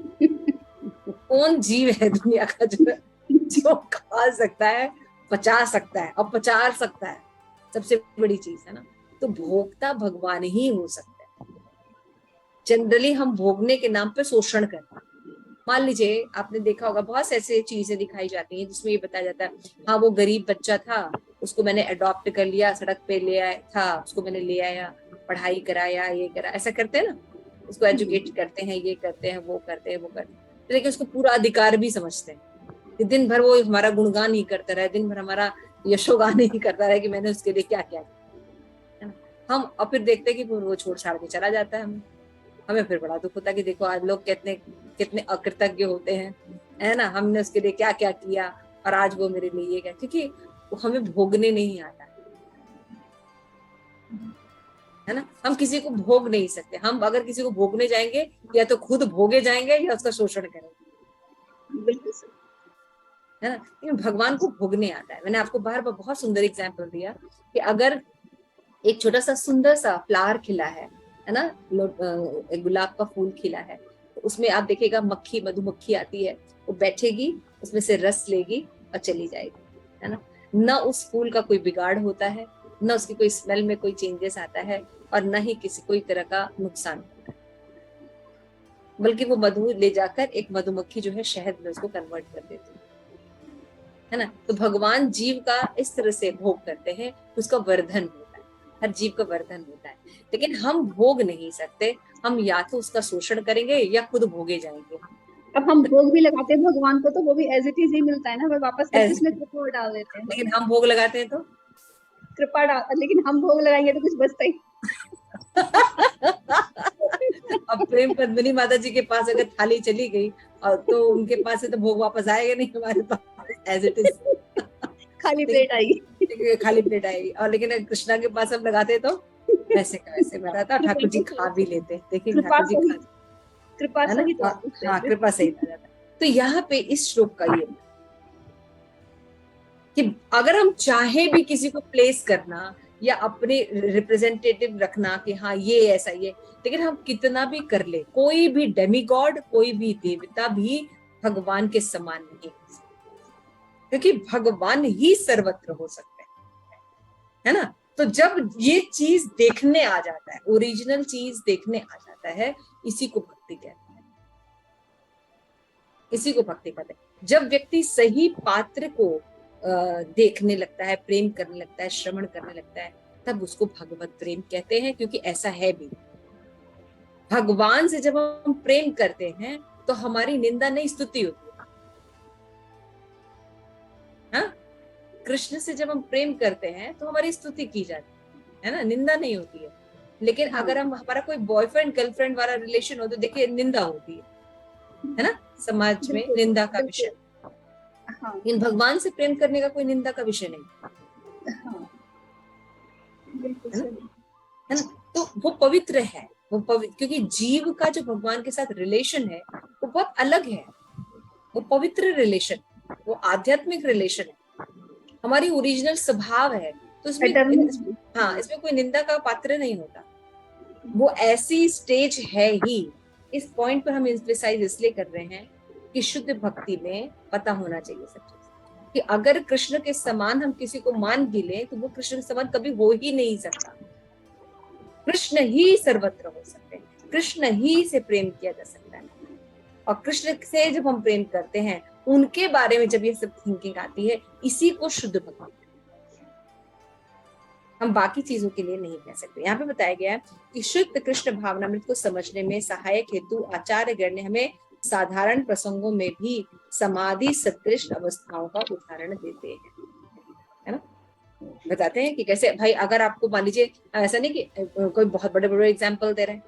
कौन जीव है दुनिया का जो खा सकता है, पचा सकता है और पचार सकता है, सबसे बड़ी चीज है ना। तो भोक्ता भगवान ही हो सकता है। जनरली हम भोगने के नाम पे शोषण करते हैं। मान लीजिए आपने देखा होगा बहुत ऐसे चीजें दिखाई जाती हैं जिसमें ये बताया जाता है, हाँ वो गरीब बच्चा था, उसको मैंने अडॉप्ट कर लिया, सड़क पे ले आया था, उसको मैंने ले आया, पढ़ाई कराया, ये करा, ऐसा करते हैं ना, उसको एजुकेट करते हैं, ये करते हैं, वो करते हैं, वो करते हैं, लेकिन उसको पूरा अधिकार भी समझते हैं कि दिन भर वो हमारा गुणगान ही करता रहे, दिन भर हमारा यशोगान ही करता रहे कि मैंने उसके लिए क्या क्या किया, है ना। हम और फिर देखते हैं कि वो छोड़ छाड़ के चला जाता है। हमें फिर बड़ा दुख होता है कि देखो आज लोग कितने कितने अकृतज्ञ होते हैं, है ना, हमने उसके लिए क्या क्या किया और आज वो मेरे लिए ये क्या, क्योंकि वो हमें भोगने नहीं आता है ना। हम किसी को भोग नहीं सकते। हम अगर किसी को भोगने जाएंगे या तो खुद भोगे जाएंगे या उसका शोषण करेंगे, बिल्कुल सर। है ना। लेकिन भगवान को भोगने आता है। मैंने आपको बार बार बहुत सुंदर एग्जाम्पल दिया कि अगर एक छोटा सा सुंदर सा फ्लावर खिला है ना, गुलाब का फूल खिला है, तो उसमें आप देखिएगा मक्खी, मधुमक्खी आती है, वो बैठेगी, उसमें से रस लेगी और चली जाएगी, है ना। न उस फूल का कोई बिगाड़ होता है, न उसकी कोई स्मेल में कोई चेंजेस आता है, और न ही किसी कोई तरह का नुकसान होता है, बल्कि वो मधु ले जाकर एक मधुमक्खी जो है शहद में उसको कन्वर्ट कर देती है ना। तो भगवान जीव का इस तरह से भोग करते हैं, उसका वर्धन होता है, हर जीव का वर्धन होता है। लेकिन हम भोग नहीं सकते, हम या तो उसका शोषण करेंगे या खुद भोगे जाएंगे। अब हम भोग भी लगाते हैं भगवान को तो वो भी एज इट इज ही मिलता है ना, वो वापस करके उसमें कृपा डाल देते हैं। लेकिन हम भोग लगाते हैं तो कृपा डाल, लेकिन हम भोग लगाएंगे तो कुछ बचता ही। अब प्रेम पद्मिनी माता जी के पास अगर थाली चली गई और तो उनके पास से तो भोग वापस आएगा नहीं हमारे पास, एज इट इज खाली प्लेट आएगी, खाली प्लेट आएगी। और लेकिन अगर कृष्णा के पास हम लगाते तो वैसे का वैसे बताता, ठाकुर जी खा भी लेते, देखिए ठाकुर जी खा, कृपा है सहित, ना, हाँ कृपा सही था। तो यहाँ पे इस श्लोक का ये कि अगर हम चाहे भी किसी को प्लेस करना या अपने रिप्रेजेंटेटिव रखना कि हाँ ये ऐसा ये, लेकिन हम कितना भी कर ले, कोई भी डेमीगॉड, कोई भी देवता भी भगवान के समान नहीं हो सकता, क्योंकि भगवान ही सर्वत्र हो सकते हैं, है ना। तो जब ये चीज देखने आ जाता है, ओरिजिनल चीज देखने आ जाता है, इसी को भक्ति कहते हैं, इसी को भक्ति कहते हैं। जब व्यक्ति सही पात्र को देखने लगता है, प्रेम करने लगता है, श्रवण करने लगता है, तब उसको भगवत प्रेम कहते हैं, क्योंकि ऐसा है भी। भगवान से जब हम प्रेम करते हैं तो हमारी निंदा नहीं, स्तुति होती है। हाँ? कृष्ण से जब हम प्रेम करते हैं तो हमारी स्तुति की जाती है ना, निंदा नहीं होती है। लेकिन अगर हम हमारा कोई बॉयफ्रेंड गर्लफ्रेंड वाला रिलेशन हो तो देखिए निंदा होती है ना, समाज में निंदा का विषय। इन भगवान से प्रेम करने का कोई निंदा का विषय नहीं, है ना। तो वो पवित्र है, वो पवित्र, क्योंकि जीव का जो भगवान के साथ रिलेशन है वो बहुत अलग है, वो पवित्र रिलेशन, वो आध्यात्मिक रिलेशन है, हमारी ओरिजिनल स्वभाव है। तो इसमें इसमें कोई निंदा का पात्र नहीं होता, वो ऐसी स्टेज है ही। इस पॉइंट पर हम एम्फसाइज इसलिए कर रहे हैं कि शुद्ध भक्ति में पता होना चाहिए सब चीज, कि अगर कृष्ण के समान हम किसी को मान भी लें तो वो कृष्ण के समान कभी हो ही नहीं सकता। कृष्ण ही सर्वत्र हो सकते हैं, कृष्ण ही से प्रेम किया जा सकता है। और कृष्ण से जब हम प्रेम करते हैं, उनके बारे में जब ये सब थिंकिंग आती है, इसी को शुद्ध भक्ति, हम बाकी चीजों के लिए नहीं कह सकते। यहाँ पे बताया गया है कि शुद्ध कृष्ण भावनामृत को समझने में सहायक हेतु आचार्यगण ने हमें साधारण प्रसंगों में भी समाधि सदृश अवस्थाओं का उदाहरण देते हैं, है ना। बताते हैं कि कैसे, भाई अगर आपको मान लीजिए, ऐसा नहीं कि कोई बहुत बड़े बड़े एग्जाम्पल दे रहे हैं,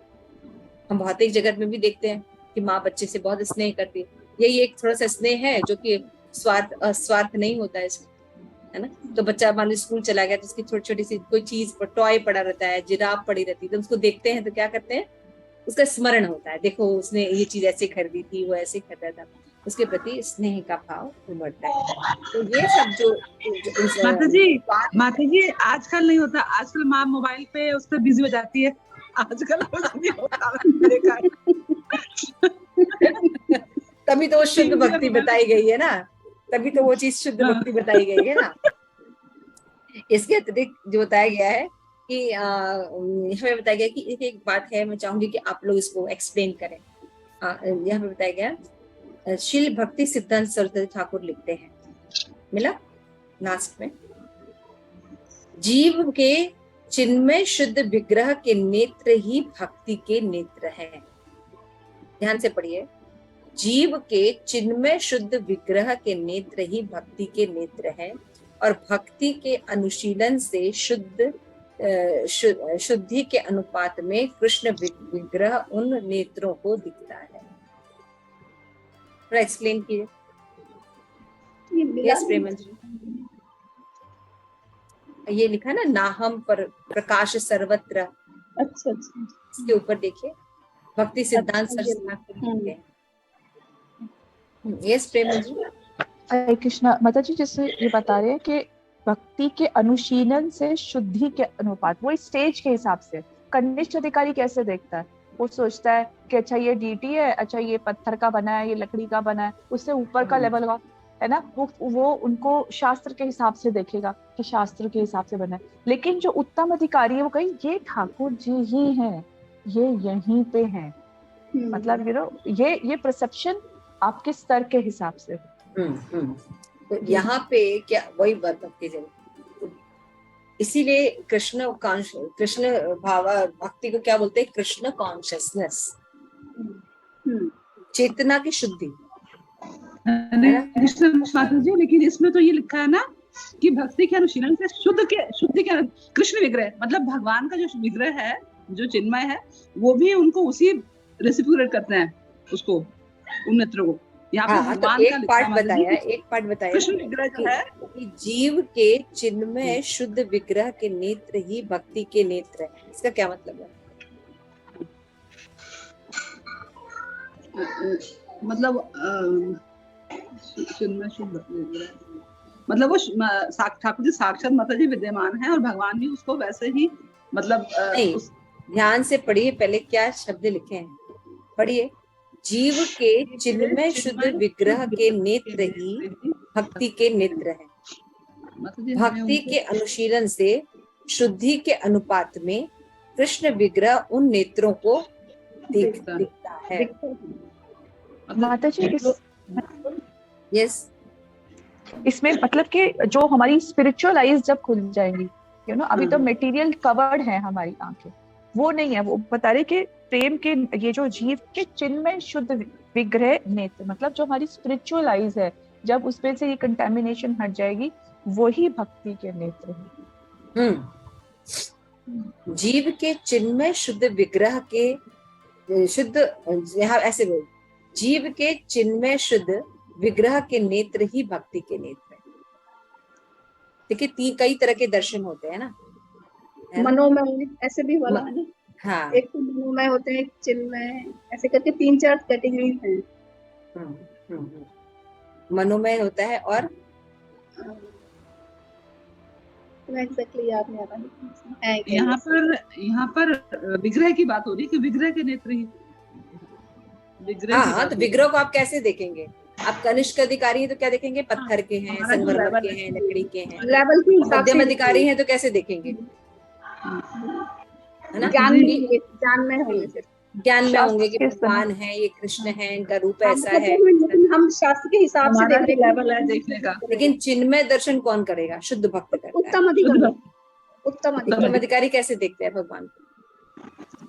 हम भौतिक जगत में भी देखते हैं कि माँ बच्चे से बहुत स्नेह करती है। यही एक थोड़ा सा स्नेह है जो कि स्वार्थ नहीं होता है इसमें, है ना। तो बच्चा मान लीजिए स्कूल चला गया तो उसकी छोटी छोटी सी कोई चीज, टॉय पड़ा रहता है, जिराफ पड़ी रहती है, तो उसको देखते हैं तो क्या करते हैं, उसका स्मरण होता है, देखो उसने ये चीज ऐसे खरीदी थी, वो ऐसे खरीदा था, उसके प्रति स्नेह का भाव उमड़ता है। तो ये सब जो माता जी आजकल नहीं होता, आजकल माँ मोबाइल पे उस पर बिजी हो जाती है, आजकल नहीं होता। तभी तो शुद्ध भक्ति बताई गई है ना, तभी तो वो चीज शुद्ध भक्ति बताई गई है ना। इसके अतिरिक्त जो बताया गया है कि हमें बताया गया कि एक बात है, मैं चाहूंगी कि आप लोग इसको एक्सप्लेन करें। यहाँ पे बताया गया, शील भक्ति सिद्धांत सरस्वती ठाकुर लिखते हैं, मिला लास्ट में, जीव के चिन्मय शुद्ध विग्रह के नेत्र ही भक्ति के नेत्र हैं। ध्यान से पढ़िए, जीव के चिन्मय शुद्ध विग्रह के नेत्र ही भक्ति के नेत्र हैं और भक्ति के अनुशीलन से शुद्धि के अनुपात में कृष्ण विग्रह उन नेत्रों को दिखता है। एक्सप्लेन कीजिए। यस प्रेमन जी, ये लिखा ना, नाहम पर प्रकाश सर्वत्र। अच्छा अच्छा, इसके ऊपर देखिए, भक्ति सिद्धांत अच्छा, यस प्रेमन जी। हरे कृष्णा। माता जी जैसे ये बता रहे हैं कि भक्ति के अनुशीलन से शुद्धि के अनुपात, वो स्टेज के हिसाब से कनिष्ठ अधिकारी कैसे देखता है, वो सोचता है कि अच्छा ये डीटी है, अच्छा ये पत्थर का बना है, ये लकड़ी का बना है, उससे ऊपर का लेवल का है ना, वो उनको शास्त्र के हिसाब से देखेगा कि शास्त्र के हिसाब से बना है। लेकिन जो उत्तम अधिकारी है वो कहीं ये ठाकुर जी ही हैं, ये यहीं पे हैं, मतलब ये परसेप्शन आपके स्तर के हिसाब से। तो यहाँ पे क्या वही बात आपकी जरूर, इसीलिए कृष्ण भाव भक्ति को क्या बोलते हैं, कृष्ण कॉन्शियसनेस, चेतना की शुद्धि। कृष्ण माता जी, लेकिन इसमें तो ये लिखा है ना कि भक्ति के अनुशीलन से शुद्ध के कृष्ण विग्रह, मतलब भगवान का जो विग्रह है, जो चिन्मय है, वो भी उनको उसी रेसिप्रोकेट करते हैं, उसको उन नेत्रों को। यहाँ पे भगवान तो का एक पार्ट बताया कृष्ण विग्रह जो है कि जीव के चिन्मय शुद्ध विग्रह के नेत्र ही भक्ति के नेत्र है। इसका क्या मतलब है? मतलब चिन्मय शुद्ध विग्रह, मतलब वो ठाकुर जी साक्षात माता जी विद्यमान है और भगवान भी उसको वैसे ही, मतलब ध्यान से पढ़िए, पहले क्या शब्द लिखे हैं, पढ़िए। जीव के चिन्मय शुद्ध विग्रह के नेत्र ही भक्ति के नेत्र हैं। भक्ति के अनुशीलन से शुद्धि के अनुपात में कृष्ण विग्रह उन नेत्रों को दिखता है। माता जी यस, इसमें मतलब कि जो हमारी स्पिरिचुअल आईज जब खुल जाएंगी, अभी तो मटेरियल कवर्ड है हमारी आंखें, वो नहीं है। वो बता रहे कि प्रेम के ये जो जीव के चिन्मय शुद्ध विग्रह नेत्र, मतलब जो हमारी स्पिरिचुअल आईज है, जब उसमें से ये कंटेमिनेशन हट जाएगी, वही भक्ति के नेत्र है। जीव के चिन्मय शुद्ध विग्रह के शुद्ध, यहाँ ऐसे बोल, जीव के चिन्मय शुद्ध विग्रह के नेत्र ही भक्ति के नेत्र है। देखिए कई तरह के दर्शन होते हैं ना, मनोमय ऐसे भी वाला है ना। हाँ, एक तो मनोमय होते हैं, एक चिन्मय, ऐसे करके 3-4 कैटेगरीज हैं। मनोमय होता है और एग्जैक्टली याद नहीं आ रहा है। यहाँ पर विग्रह की बात हो रही है कि विग्रह के नेत्र ही हाँ, तो विग्रह को आप कैसे देखेंगे? आप कनिष्ठ अधिकारी हैं तो क्या देखेंगे? पत्थर के हैं, संगमरमर के हैं, लकड़ी के हैं। लेवल के हिसाब से मध्यम अधिकारी हैं तो कैसे देखेंगे? है ना, ज्ञान में होंगे, ज्ञान में होंगे कि भगवान है, ये कृष्ण है, इनका रूप ऐसा है। हम शास्त्र के हिसाब से देख रहे हैं देखने का। लेकिन चिन्मय दर्शन कौन करेगा? शुद्ध भक्त करता है। उत्तम अधिकारी कैसे देखते हैं भगवान को?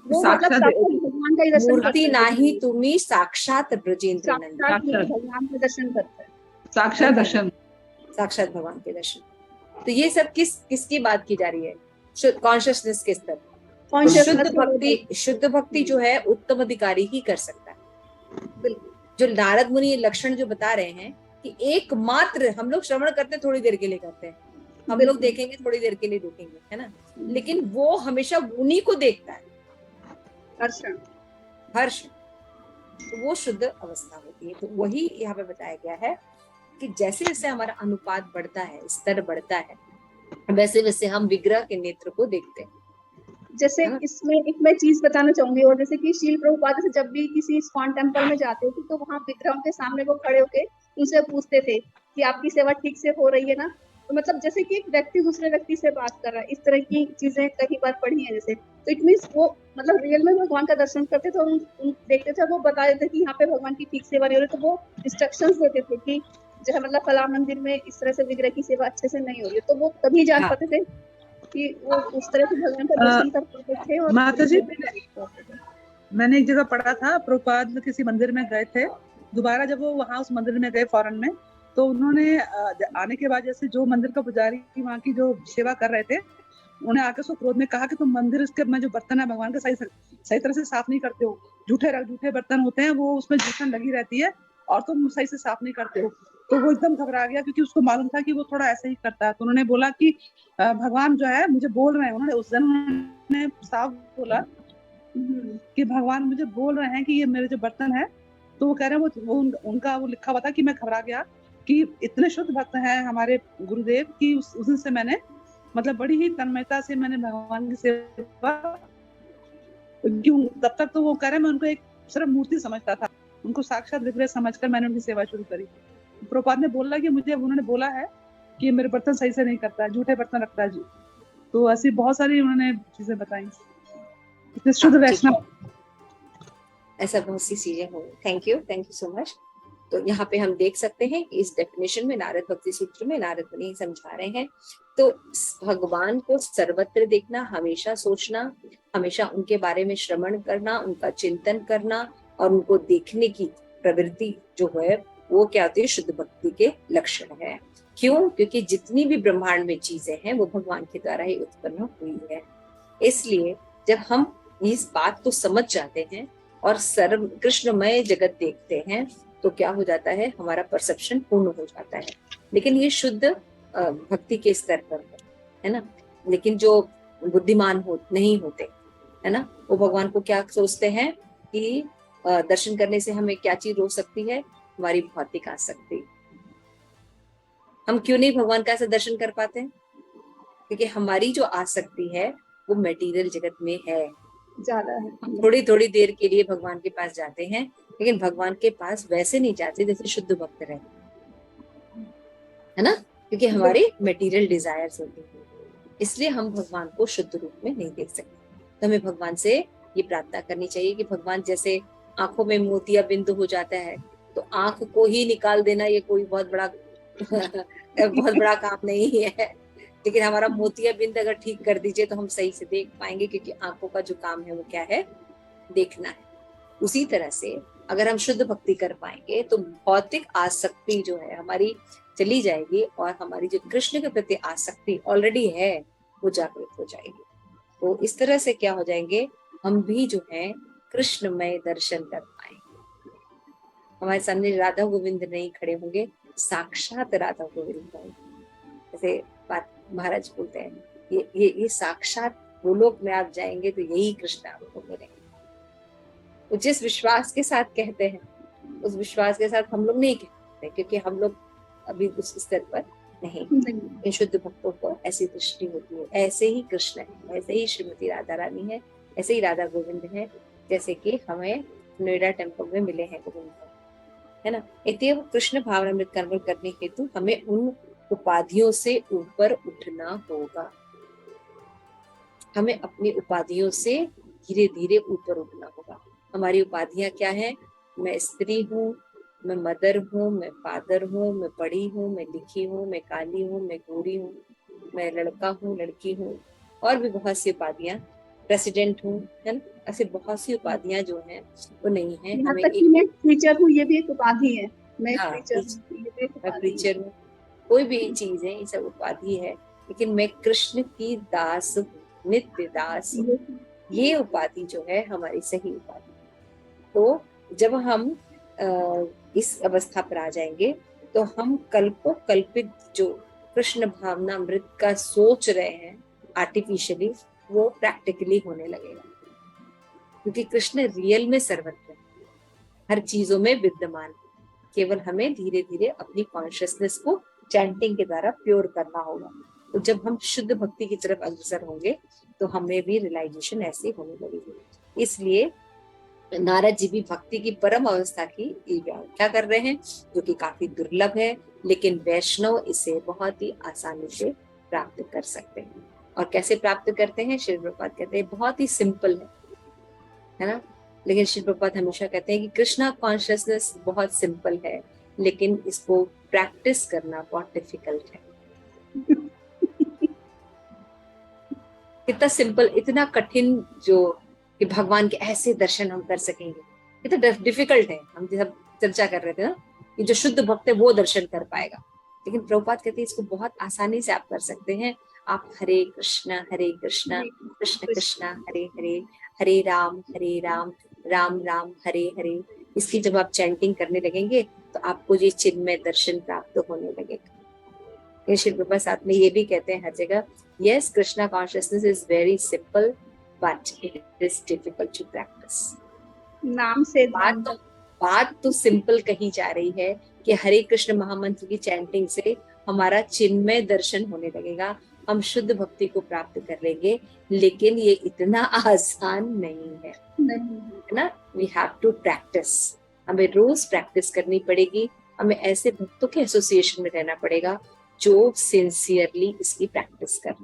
भगवान का ही दर्शन, मूर्ति नाही तुम्ही साक्षात ब्रजेंद्र नंदन, भगवान का दर्शन करता है, साक्षात भगवान के दर्शन। तो ये सब किसकी बात की जा रही है? कॉन्शियसनेस के स्तर। शुद्ध भक्ति जो है उत्तम अधिकारी ही कर सकता है। जो नारद मुनि लक्षण जो बता रहे हैं कि एकमात्र हम लोग श्रवण करते थोड़ी देर के लिए करते हैं, हम लोग देखेंगे थोड़ी देर के लिए देखेंगे, है ना, लेकिन वो हमेशा उन्हीं को देखता है, हर्ष, तो वो शुद्ध अवस्था होती है। तो वही यहाँ पे बताया गया है कि जैसे जैसे हमारा अनुपात बढ़ता है, स्तर बढ़ता है, वैसे वैसे हम विग्रह के नेत्र को देखते हैं। जैसे इसमें एक मैं चीज बताना चाहूंगी, और जैसे कि शील प्रभुपाद से जब भी किसी इस्कॉन टेम्पल में जाते थे तो वहाँ विग्रहों के सामने वो खड़े होके उनसे पूछते थे कि आपकी सेवा ठीक से हो रही है ना। तो मतलब जैसे कि एक व्यक्ति दूसरे व्यक्ति से बात कर रहा है, इस तरह की चीजें कई बार पढ़ी है। जैसे तो इट मीन्स वो मतलब रियल में भगवान का दर्शन करते थे और उन देखते थे, वो बता देते कि यहाँ पे भगवान की ठीक सेवा नहीं हो रही, तो वो इंस्ट्रक्शंस देते थे कि जो है मतलब फला मंदिर में इस तरह से विग्रह की सेवा अच्छे से नहीं हो रही है, तो वो तभी जान पाते थे कि वो उस तरह से भगवान का दर्शन कर पाते थे और माता जी, पाते थे। मैंने एक जगह पढ़ा था, प्रभुपाद किसी मंदिर में गए थे, दोबारा जब वो वहां उस मंदिर में गए फॉरेन में, तो उन्होंने आने के बाद जैसे जो मंदिर का पुजारी वहाँ की जो सेवा कर रहे थे, उन्हें आकर उसको क्रोध में कहा कि तुम मंदिर के में जो बर्तन है भगवान का सही तरह से साफ नहीं करते हो, झूठे बर्तन होते हैं, वो उसमें जूठन लगी रहती है और तुम सही से साफ नहीं करते हो। तो वो एकदम घबरा गया, क्योंकि उसको मालूम था कि वो थोड़ा ऐसे ही करता है। तो उन्होंने बोला कि भगवान जो है मुझे बोल रहे हैं, उन्होंने उस दिन उन्होंने साफ बोला कि भगवान मुझे बोल रहे हैं कि ये मेरे जो बर्तन है, तो वो कह रहे हैं उनका वो लिखा हुआ था कि मैं घबरा गया कि इतने शुद्ध भक्त हैं हमारे गुरुदेव की उस दिन से मैंने मतलब बड़ी ही तन्मयता से मैंने भगवान की सेवा, क्यों तब तक तो वो कह रहे हैं मैं उनको एक सिर्फ मूर्ति समझता था, उनको साक्षात विग्रह समझकर मैंने उनकी सेवा शुरू करी। प्रभुपाद ने बोला कि मुझे उन्होंने बोला है कि मेरे बर्तन सही से नहीं करता है, झूठे बर्तन रखता है जी। तो ऐसी बहुत सारी उन्होंने चीजें बताई। शुद्ध वैष्णव, ऐसा बहुत सी चीजें हो। Thank you so much. तो यहाँ पे हम देख सकते हैं कि इस डेफिनेशन में नारद भक्ति सूत्र में नारद मुनि समझा रहे हैं, तो भगवान को सर्वत्र देखना, हमेशा सोचना, हमेशा उनके बारे में श्रवण करना, उनका चिंतन करना और उनको देखने की प्रवृत्ति जो है वो क्या होती है, शुद्ध भक्ति के लक्षण है। क्यों? क्योंकि जितनी भी ब्रह्मांड में चीजें हैं वो भगवान के द्वारा ही उत्पन्न हुई है। इसलिए जब हम इस बात को समझ जाते हैं और सर्व कृष्णमय जगत देखते हैं तो क्या हो जाता है, हमारा परसेप्शन पूर्ण हो जाता है। लेकिन ये शुद्ध भक्ति के स्तर पर है ना। लेकिन जो बुद्धिमान नहीं होते है ना, वो भगवान को क्या सोचते हैं कि दर्शन करने से हमें क्या चीज रोक सकती है, हमारी भौतिक आसक्ति। हम क्यों नहीं भगवान का ऐसा दर्शन कर पाते हैं? क्योंकि हमारी जो आसक्ति है वो मटेरियल जगत में है, ज्यादा है। हम थोड़ी थोड़ी देर के लिए भगवान के पास जाते हैं, लेकिन भगवान के पास वैसे नहीं जाते जैसे शुद्ध भक्त रहते है ना, क्योंकि हमारी मटेरियल डिजायर्स होती है। इसलिए हम भगवान को शुद्ध रूप में नहीं देख सकते। तो हमें भगवान से ये प्रार्थना करनी चाहिए कि भगवान, जैसे आंखों में मोतिया बिंदु हो जाता है तो आंख को ही निकाल देना ये कोई बहुत बड़ा काम नहीं है, लेकिन हमारा मोतिया बिंद अगर ठीक कर दीजिए तो हम सही से देख पाएंगे, क्योंकि आंखों का जो काम है वो क्या है, देखना है। उसी तरह से अगर हम शुद्ध भक्ति कर पाएंगे तो भौतिक आसक्ति जो है हमारी चली जाएगी और हमारी जो कृष्ण के प्रति आसक्ति ऑलरेडी है वो जागृत हो जाएगी। तो इस तरह से क्या हो जाएंगे, हम भी जो है कृष्णमय दर्शन कर पाएंगे। हमारे सामने राधा गोविंद नहीं खड़े होंगे, साक्षात राधा गोविंद होंगे। जैसे बात महाराज बोलते हैं, ये साक्षात गोलोक में आप जाएंगे तो यही कृष्ण आपको मिलेंगे। तो जिस विश्वास के साथ कहते हैं उस विश्वास के साथ हम लोग नहीं कहते, क्योंकि हम लोग अभी उस स्तर पर नहीं। इन शुद्ध भक्तों को ऐसी दृष्टि होती है, ऐसे ही कृष्ण है, ऐसे ही श्रीमती राधा रानी है, ऐसे ही राधा गोविंद है, जैसे कि हमें नोएडा टेम्पल में मिले हैं गोविंद, है ना। इतने कृष्ण भावनामृत कर्म करने हेतु हमें उन उपाधियों से ऊपर उठना होगा। हमें अपनी उपाधियों से धीरे धीरे ऊपर उठना होगा। हमारी उपाधियां क्या है? मैं स्त्री हूँ, मैं मदर हूँ, मैं फादर हूँ, मैं पढ़ी हूँ, मैं लिखी हूँ, मैं काली हूँ, मैं गोरी हूँ, मैं लड़का हूँ, लड़की हूँ, और भी बहुत सी उपाधियां, प्रेसिडेंट हूँ, है ना। ऐसे बहुत सी उपाधियां जो हैं वो नहीं है। हमें एक मैं टीचर हूँ, ये भी एक उपाधि है। मैं प्रीचर हूँ, कोई भी चीज है, ये सब उपाधि है। लेकिन मैं कृष्ण की दास, नित्य दास, ये उपाधि जो है हमारी सही उपाधि। तो जब हम इस अवस्था पर आ जाएंगे तो हम कल्पों कल्पित जो कृष्ण भावना अमृत का सोच रहे हैं आर्टिफिशियली, वो प्रैक्टिकली होने लगेगा, क्योंकि कृष्ण रियल में सर्वत्र हर चीजों में विद्यमान। केवल हमें धीरे धीरे अपनी कॉन्शियसनेस को चैंटिंग के द्वारा प्योर करना होगा। तो जब हम शुद्ध भक्ति की तरफ अग्रसर होंगे तो हमें भी रियलाइजेशन ऐसे होने लगेगी। इसलिए नारद जी भी भक्ति की परम अवस्था की व्याख्या कर रहे हैं, जो कि काफी दुर्लभ है, लेकिन वैष्णव इसे बहुत ही आसानी से प्राप्त कर सकते हैं। और कैसे प्राप्त करते हैं? श्री प्रभुपाद कहते हैं बहुत ही सिंपल है ना। लेकिन श्री प्रभुपाद हमेशा कहते हैं कि कृष्णा कॉन्शियसनेस बहुत सिंपल है, लेकिन इसको प्रैक्टिस करना बहुत डिफिकल्ट है। कितना सिंपल, इतना कठिन जो कि भगवान के ऐसे दर्शन हम कर सकेंगे, कितना डिफिकल्ट है। हम सब चर्चा कर रहे थे ना कि जो शुद्ध भक्त है वो दर्शन कर पाएगा, लेकिन प्रभुपाद कहते हैं इसको बहुत आसानी से आप कर सकते हैं। आप हरे कृष्णा कृष्ण कृष्ण हरे हरे, हरे राम राम राम हरे हरे, इसकी जब आप चैंटिंग करने लगेंगे तो आपको ये चिन्मय दर्शन प्राप्त होने लगेगा। श्री प्रभुपाद साथ में ये भी कहते हैं हर जगह, yes Krishna consciousness is very simple but it is difficult to practice. नाम से बात तो सिंपल कही जा रही है कि हरे कृष्ण महामंत्र की चैंटिंग से हमारा चिन्मय दर्शन होने लगेगा, हम शुद्ध भक्ति को प्राप्त कर लेंगे, लेकिन ये इतना आसान नहीं है ना। वी हैव टू प्रैक्टिस, हमें रोज प्रैक्टिस करनी पड़ेगी, हमें ऐसे भक्तों के एसोसिएशन में रहना पड़ेगा जो सिंसियरली इसकी प्रैक्टिस कर,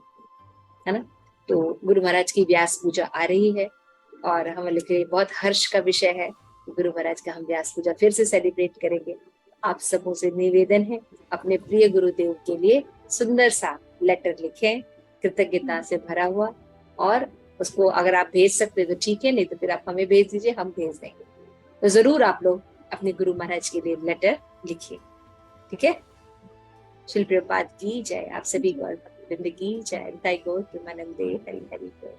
है ना। तो गुरु महाराज की व्यास पूजा आ रही है और हमारे लिए बहुत हर्ष का विषय है, गुरु महाराज का हम व्यास पूजा फिर से सेलिब्रेट करेंगे। आप सबों से निवेदन है, अपने प्रिय गुरुदेव के लिए सुंदर सा लेटर लिखें, कृतज्ञता से भरा हुआ, और उसको अगर आप भेज सकते तो ठीक है, नहीं तो फिर आप हमें भेज दीजिए, हम भेज देंगे। तो जरूर आप लोग अपने गुरु महाराज के लिए लेटर लिखिए, ठीक है। श्री प्रभुपाद की जय, आप सभी गौर भक्तवृंद की जय, निताई गौर प्रेमानंदे, हरि हरि बोल।